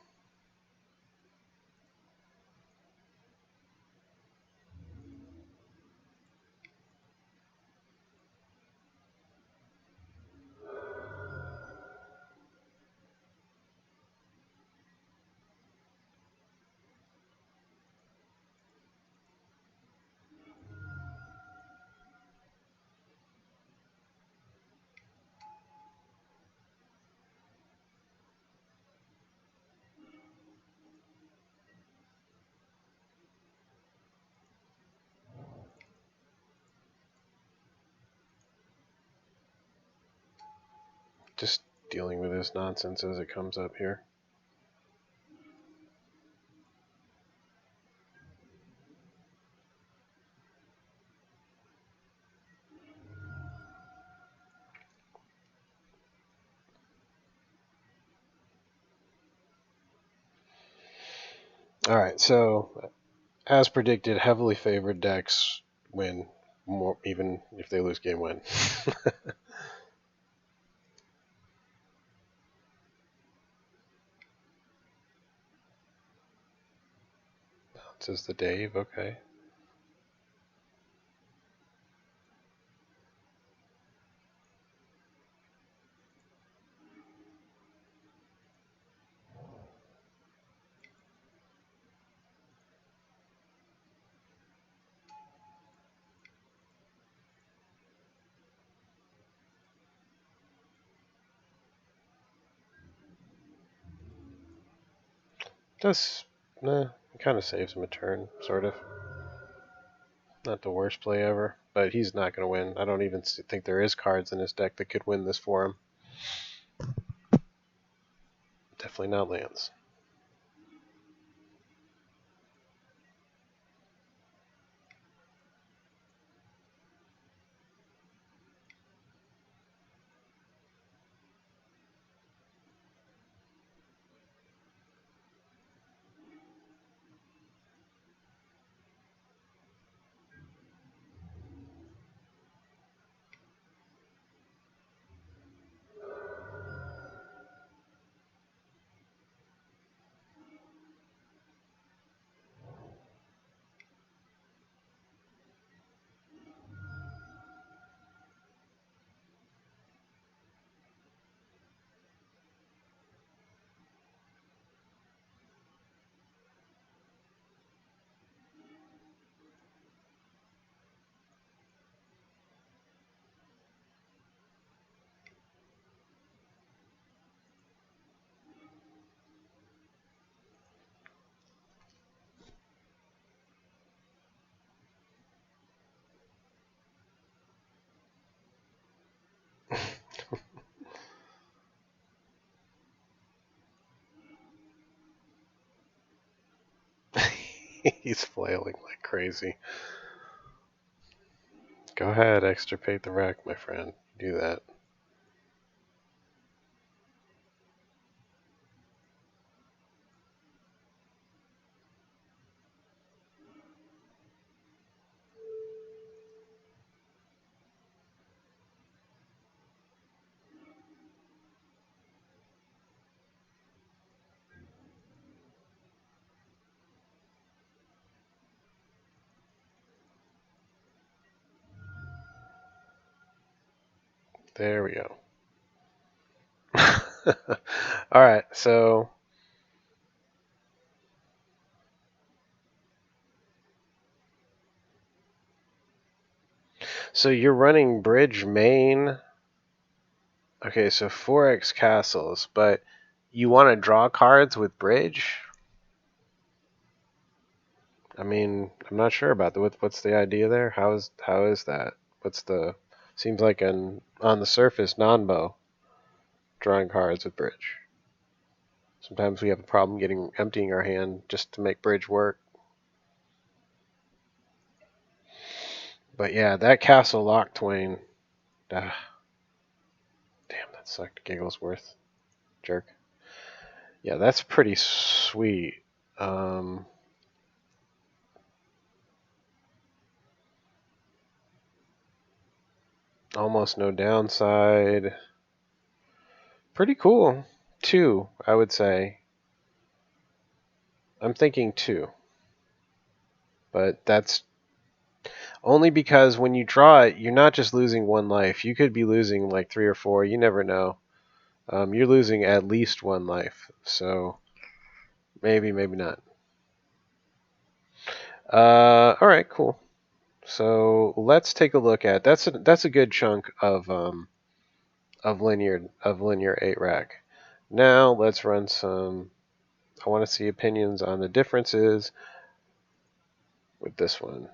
S1: Just dealing with this nonsense as it comes up here. Alright, so as predicted, heavily favored decks win, more even if they lose game one. Says the Dave, okay. Does, it kind of saves him a turn, sort of. Not the worst play ever, but he's not going to win. I don't even think there is cards in his deck that could win this for him. Definitely not lands. He's flailing like crazy. Go ahead, extirpate the wreck, my friend. Do that. There we go. Alright, so you're running bridge main. Okay, so 4x castles, but you want to draw cards with bridge? I mean, I'm not sure about what's the idea there. How is that? What's the seems like an on the surface non-bow drawing cards with bridge. Sometimes we have a problem emptying our hand just to make bridge work. But yeah, that castle lock Twain. Damn, that sucked. Gigglesworth. Jerk. Yeah, that's pretty sweet. Almost no downside. Pretty cool. 2, I would say. I'm thinking 2. But that's only because when you draw it, you're not just losing 1 life. You could be losing like 3 or 4. You never know. You're losing at least 1 life. So maybe, maybe not. All right, cool. So let's take a look at that's a good chunk of linear 8 rack. Now let's run some. I want to see opinions on the differences with this one.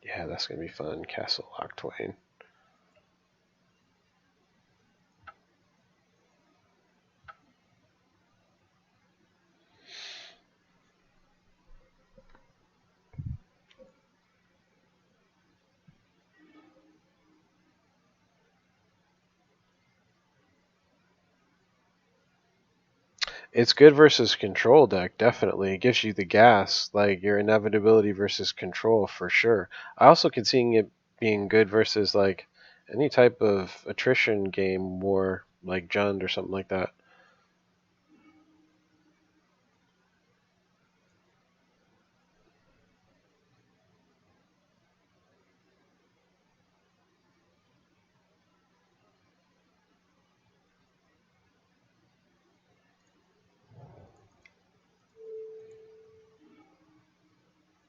S1: Yeah, that's gonna be fun. Castle Lock Twain. It's good versus control deck, definitely. It gives you the gas, like your inevitability versus control for sure. I also could see it being good versus like any type of attrition game war, like Jund or something like that.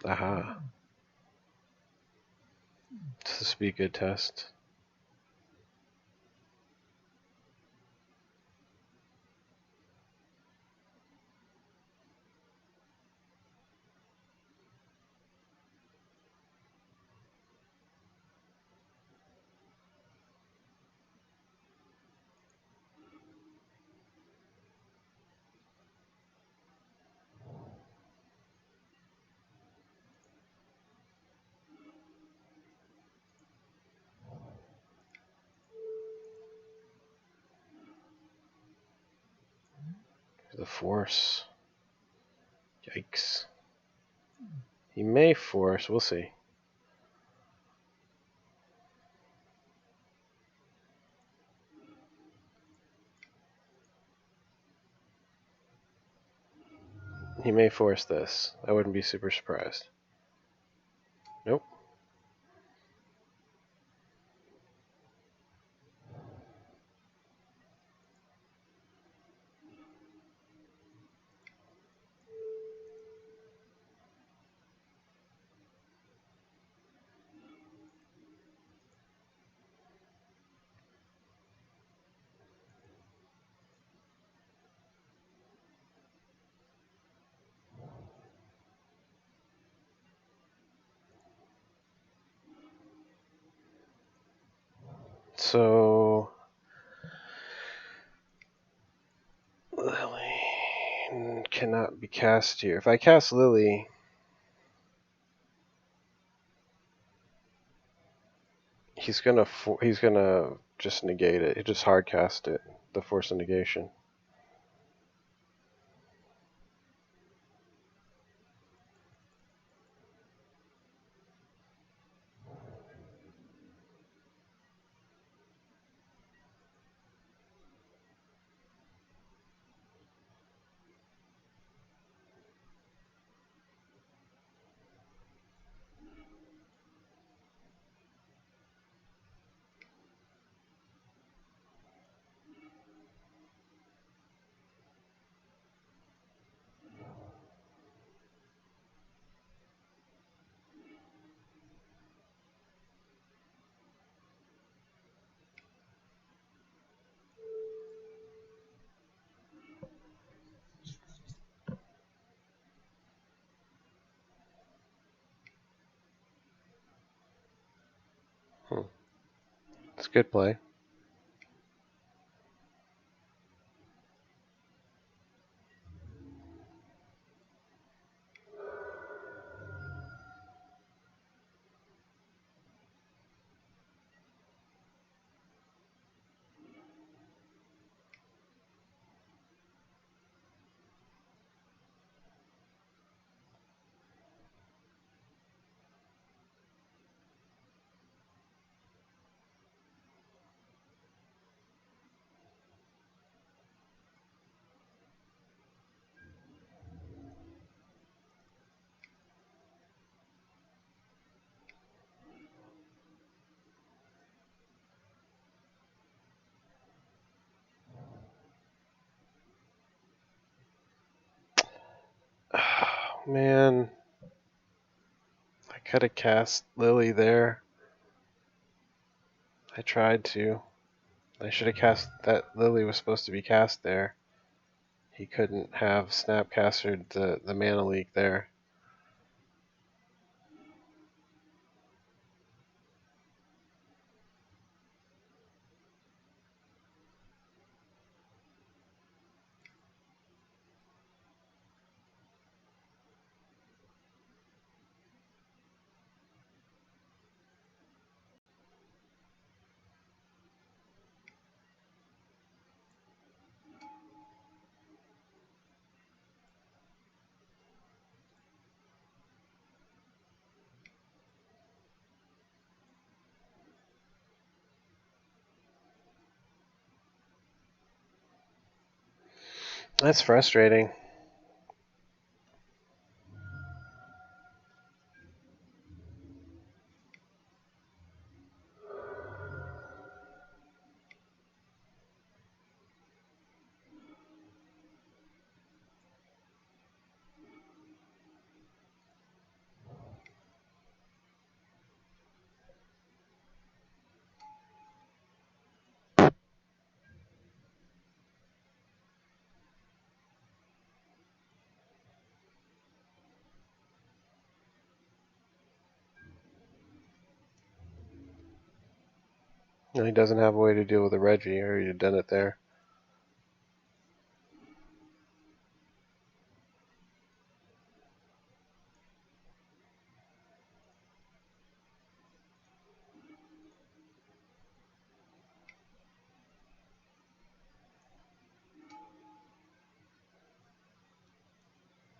S1: Aha. This would be a good test. The force. Yikes. He may force, we'll see. He may force this. I wouldn't be super surprised. Nope. So Lily cannot be cast here. If I cast Lily, he's gonna just negate it. He just hard cast it. The force of negation. It's a good play. Oh, man. I could have cast Lily there. I tried to. I should have cast that. Lily was supposed to be cast there. He couldn't have snapcastered the mana leak there. That's frustrating. And he doesn't have a way to deal with a Reggie, or he'd have done it there.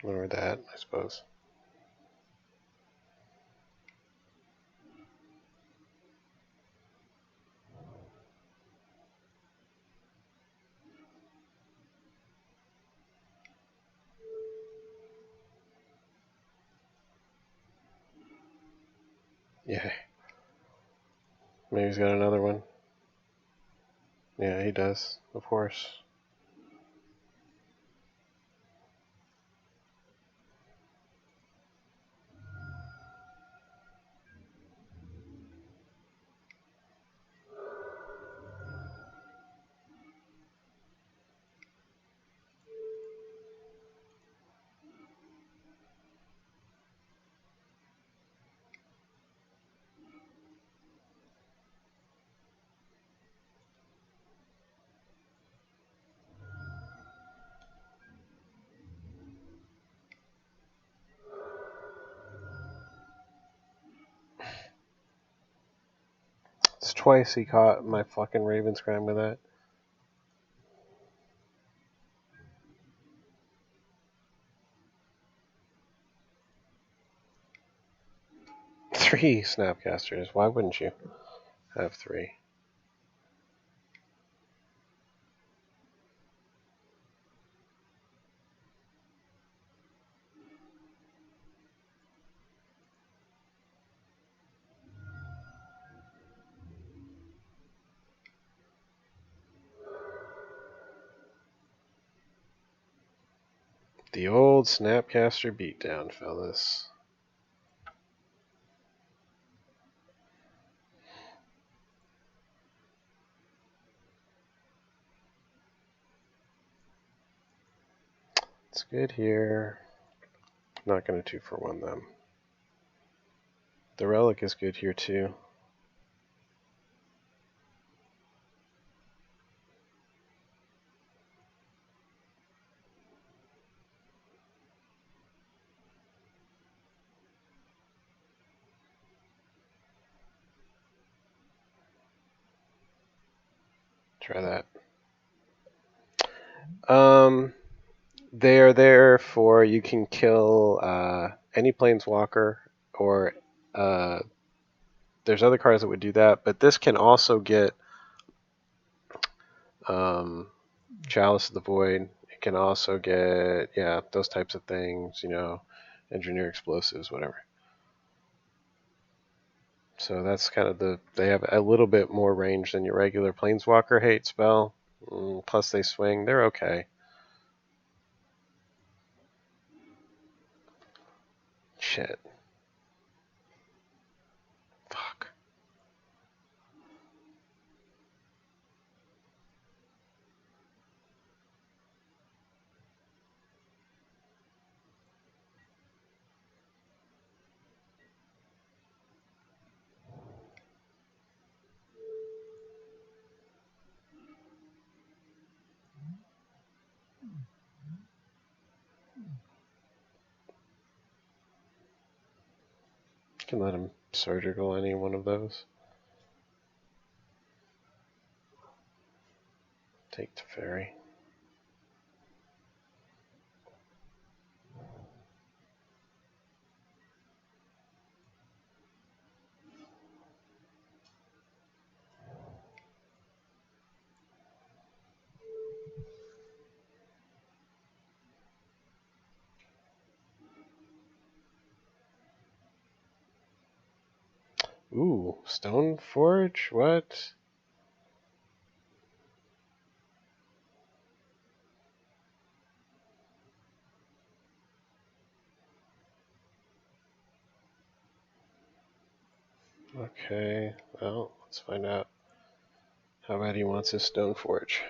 S1: Or that, I suppose. Yeah. Maybe he's got another one. Yeah, he does, of course. It's twice he caught my fucking Raven Scram with that. Three Snapcasters. Why wouldn't you have three? The old Snapcaster beatdown, fellas. It's good here. Not going to 2-for-1 them. The Relic is good here too. Try that. They are there for you can kill any planeswalker, or there's other cards that would do that, but this can also get Chalice of the Void. It can also get those types of things, engineer explosives, whatever. So that's kind of they have a little bit more range than your regular planeswalker hate spell. Plus they swing. They're okay. Shit. Fuck. You can let him surgical any one of those. Take the fairy. Ooh, Stone Forge? What? Okay, well, let's find out how bad he wants his Stone Forge.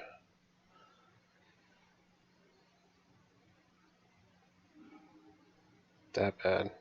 S1: That bad.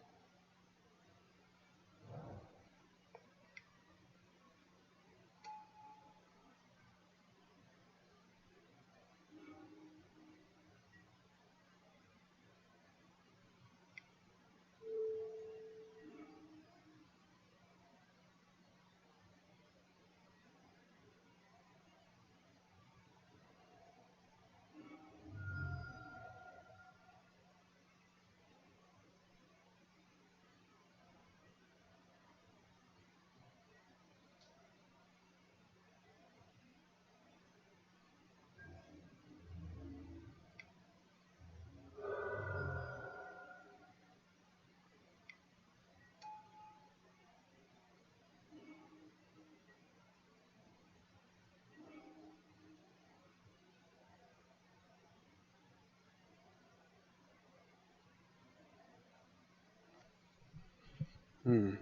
S1: Hmm.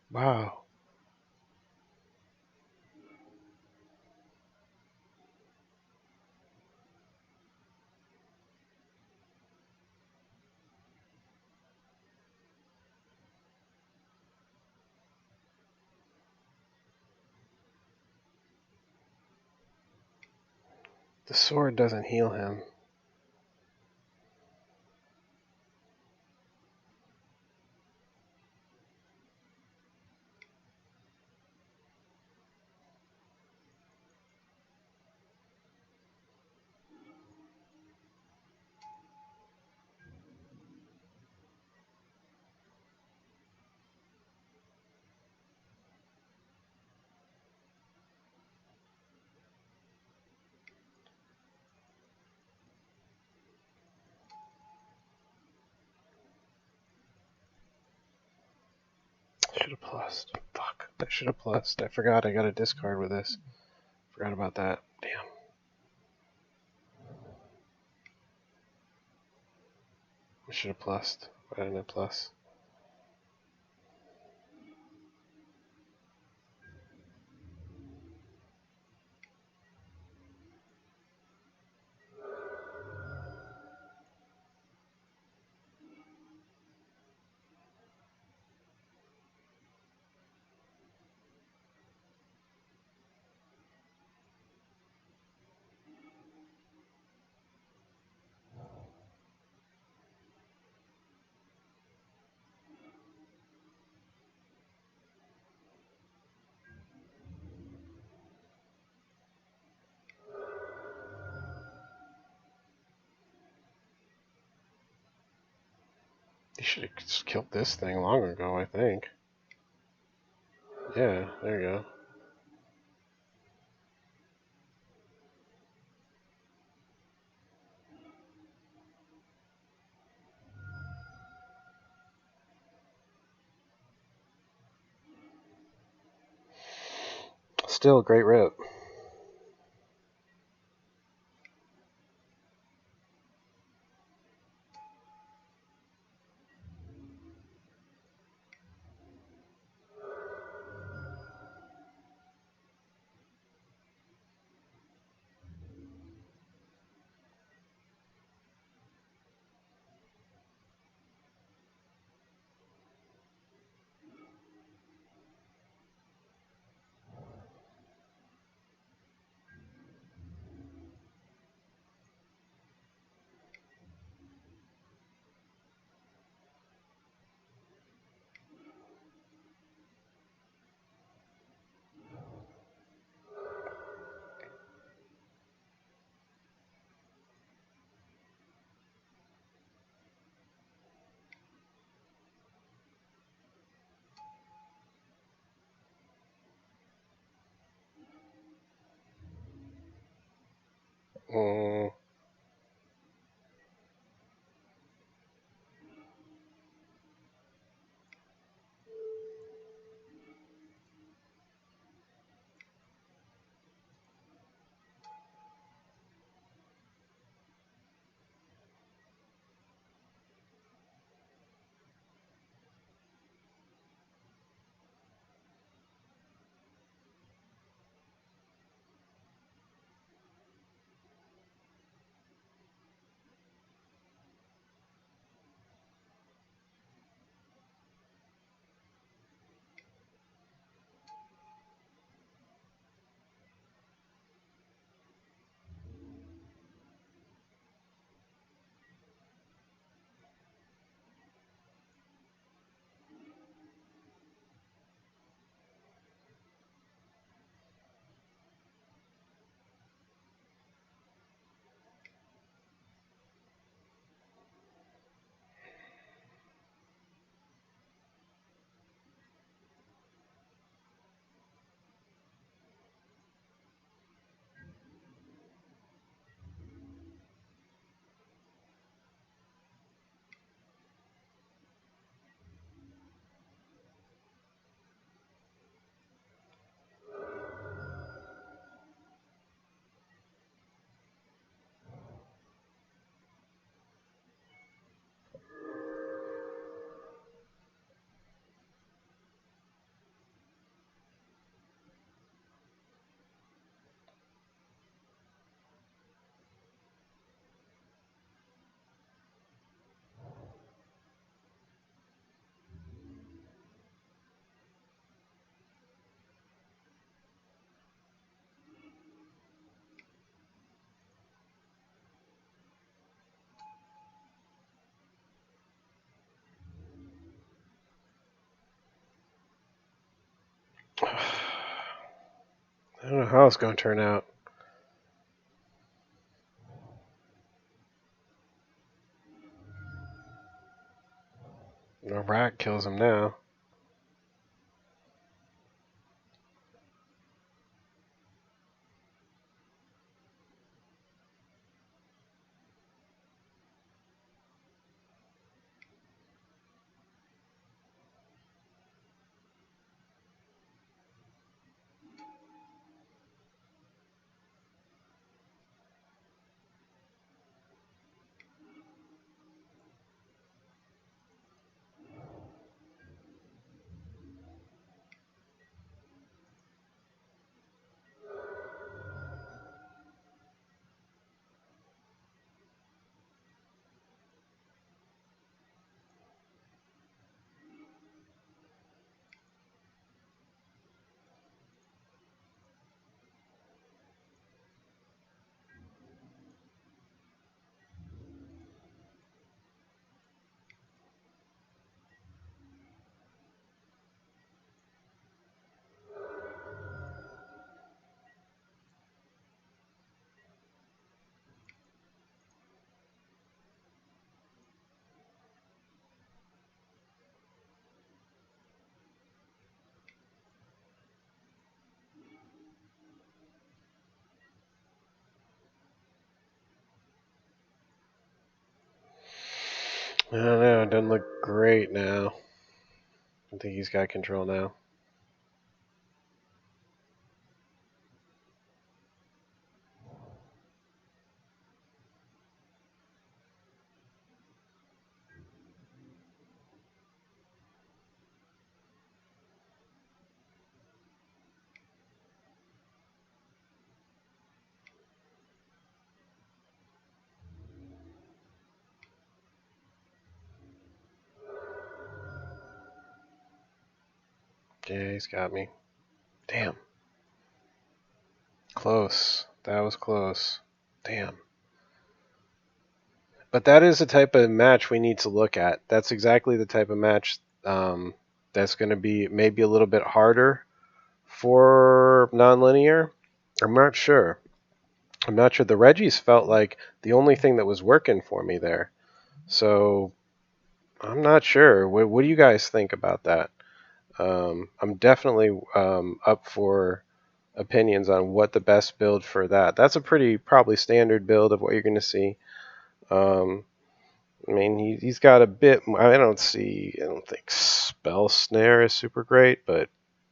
S1: Wow. The sword doesn't heal him. Should have plussed. Fuck. I should have plussed. I forgot I got a discard with this. Forgot about that. Damn. I should have plussed. Why didn't I plus? You should have just killed this thing long ago, I think. Yeah, there you go. Still, great rip. I don't know how it's going to turn out. The rat kills him now. I don't know. It doesn't look great now. I think he's got control now. Yeah, he's got me. Damn. Close. That was close. Damn. But that is the type of match we need to look at. That's exactly the type of match that's going to be maybe a little bit harder for Nonlinear. I'm not sure. I'm not sure. The Reggies felt like the only thing that was working for me there. So I'm not sure. What do you guys think about that? I'm definitely up for opinions on what the best build for that. That's a pretty probably standard build of what you're going to see. I mean, he's got a bit. I don't think Spell Snare is super great, but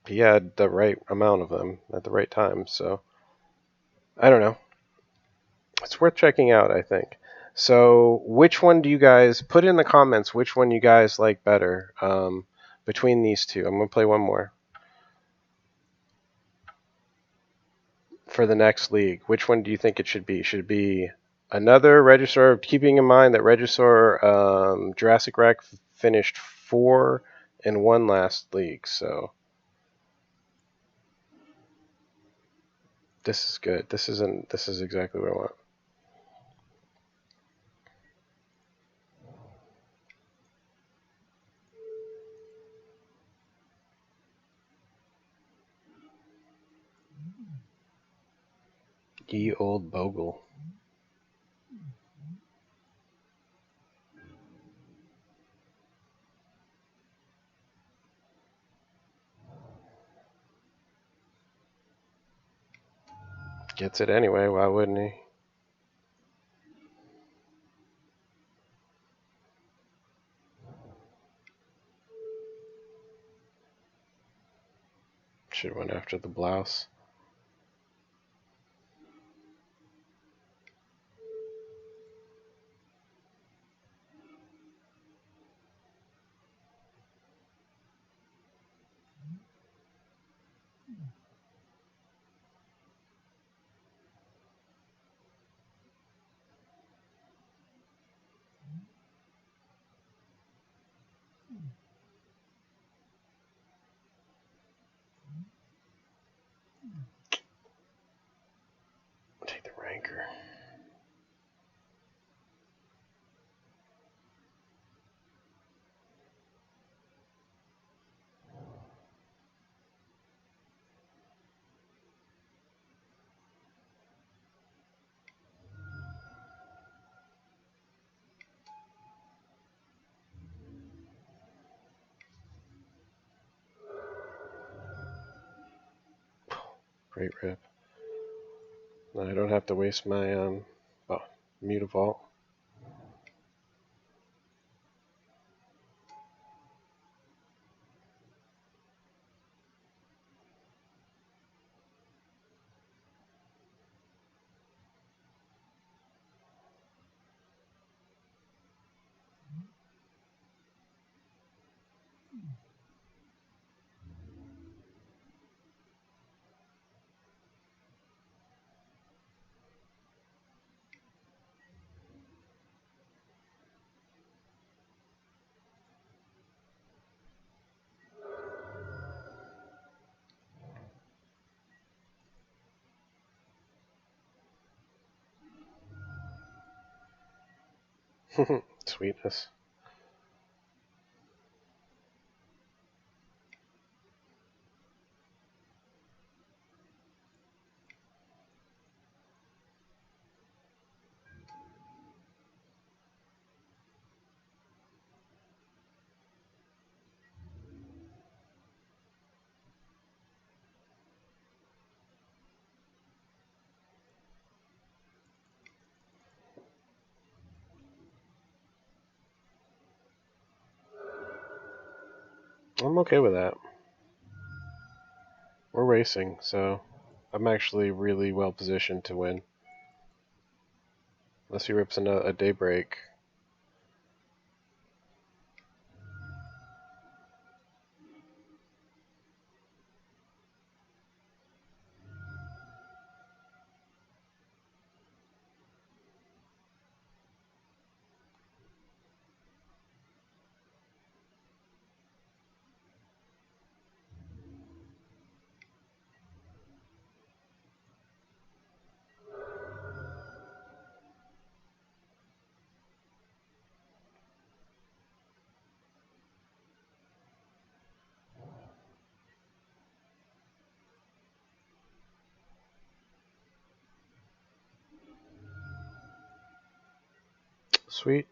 S1: he had the right amount of them at the right time. So I don't know. It's worth checking out, I think. So, which one do you guys put in the comments? Which one you guys like better between these two? I'm gonna play one more for the next league. Which one do you think it should be? Should it be another Regisaur? Keeping in mind that Regisaur Jurassic Rec finished 4-1 last league, so this is good. This is exactly what I want. Ye old bogle. Gets it anyway, why wouldn't he? Should have went after the blouse. Take the Ranker. Great rip. Now I don't have to waste my Mutavault. Sweetness. I'm okay with that. We're racing, so I'm actually really well positioned to win. Unless he rips a daybreak. Sweet.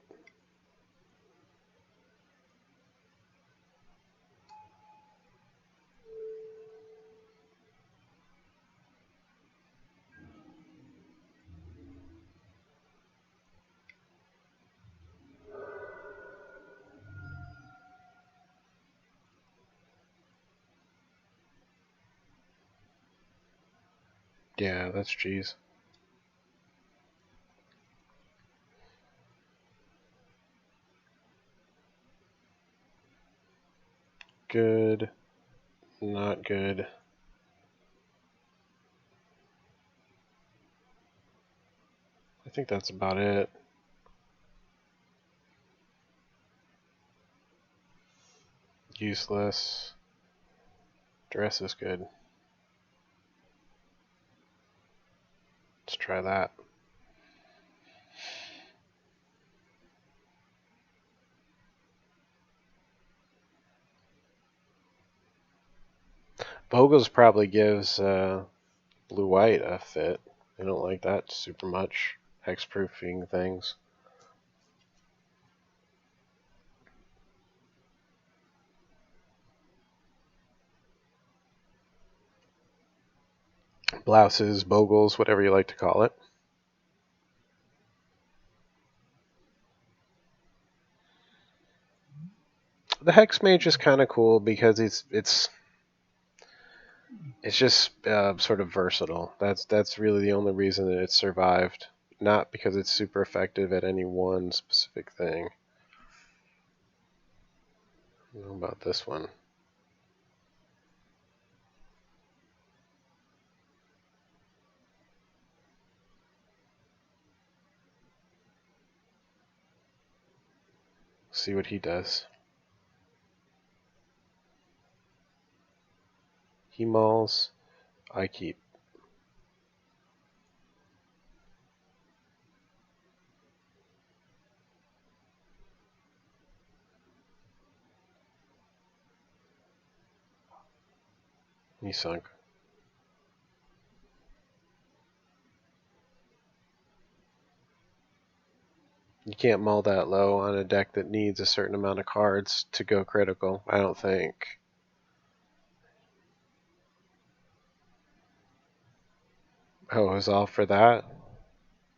S1: Yeah, that's cheese. Good. Not good. I think that's about it. Useless. Dress is good. Let's try that. Bogles probably gives blue-white a fit. I don't like that super much. Hexproofing things. Blouses, bogles, whatever you like to call it. The Hex Mage is kind of cool because it's just sort of versatile. That's really the only reason that it survived. Not because it's super effective at any one specific thing. I don't know about this one. See what he does. He mauls. I keep. He sunk. You can't maul that low on a deck that needs a certain amount of cards to go critical, I don't think. Oh, it was all for that?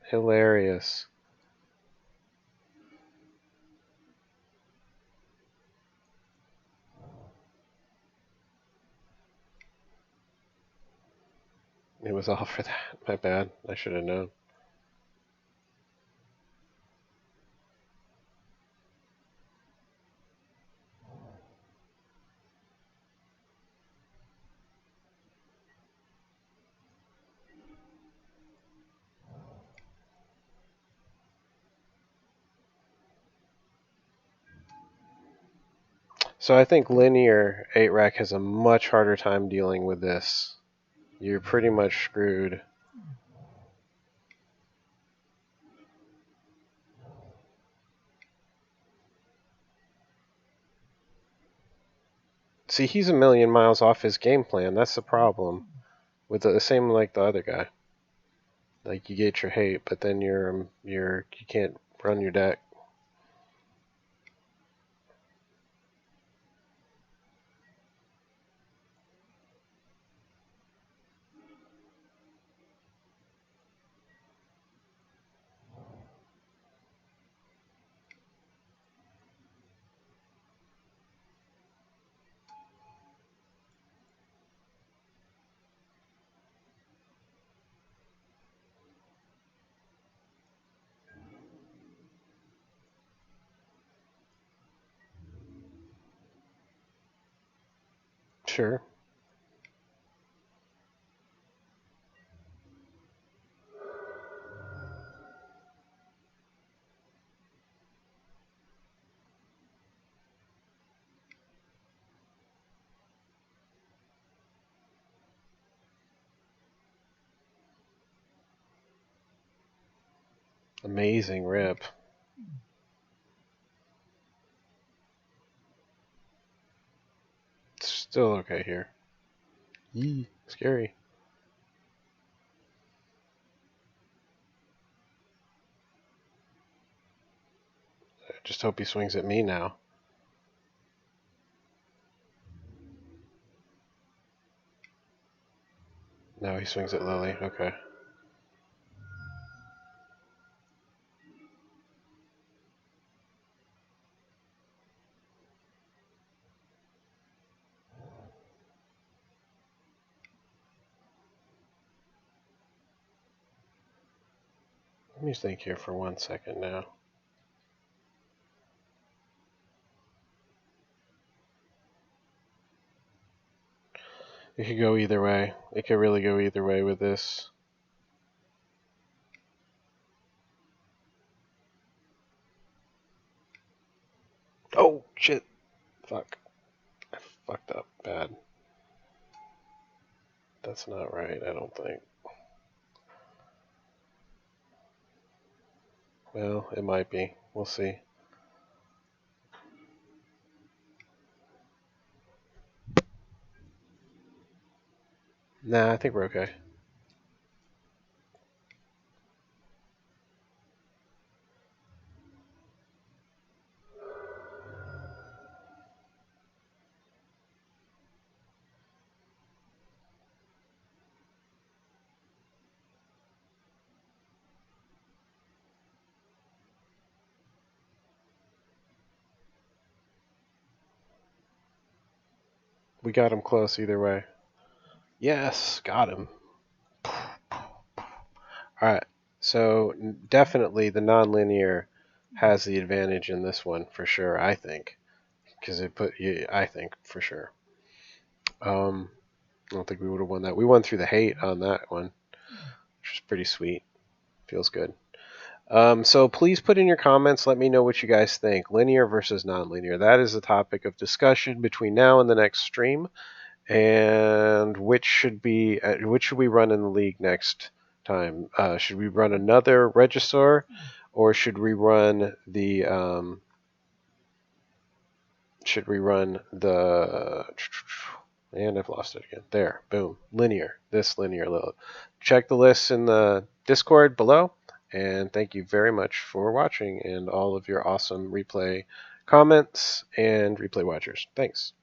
S1: Hilarious. It was all for that. My bad. I should have known. So I think linear 8-rack has a much harder time dealing with this. You're pretty much screwed. See, he's a million miles off his game plan. That's the problem. With the same like the other guy. Like you get your hate, but then you can't run your deck. Sure. Amazing rip. Still okay here. Yee, scary. I just hope he swings at me now. No, he swings at Lily. Okay. Let me think here for 1 second now. It could go either way. It could really go either way with this. Oh, shit. Fuck. I fucked up bad. That's not right, I don't think. Well, it might be. We'll see. Nah, I think we're okay. We got him close either way. Yes, got him. Alright, so definitely the nonlinear has the advantage in this one for sure, I think. Because it put you, I think, for sure. I don't think we would have won that. We won through the hate on that one, which is pretty sweet. Feels good. So please put in your comments. Let me know what you guys think. Linear versus nonlinear. That is a topic of discussion between now and the next stream. And which should we run in the league next time? Should we run another Regisaur, or should we run the and I've lost it again. There, boom, linear. This linear load. Check the lists in the Discord below. And thank you very much for watching and all of your awesome replay comments and replay watchers. Thanks.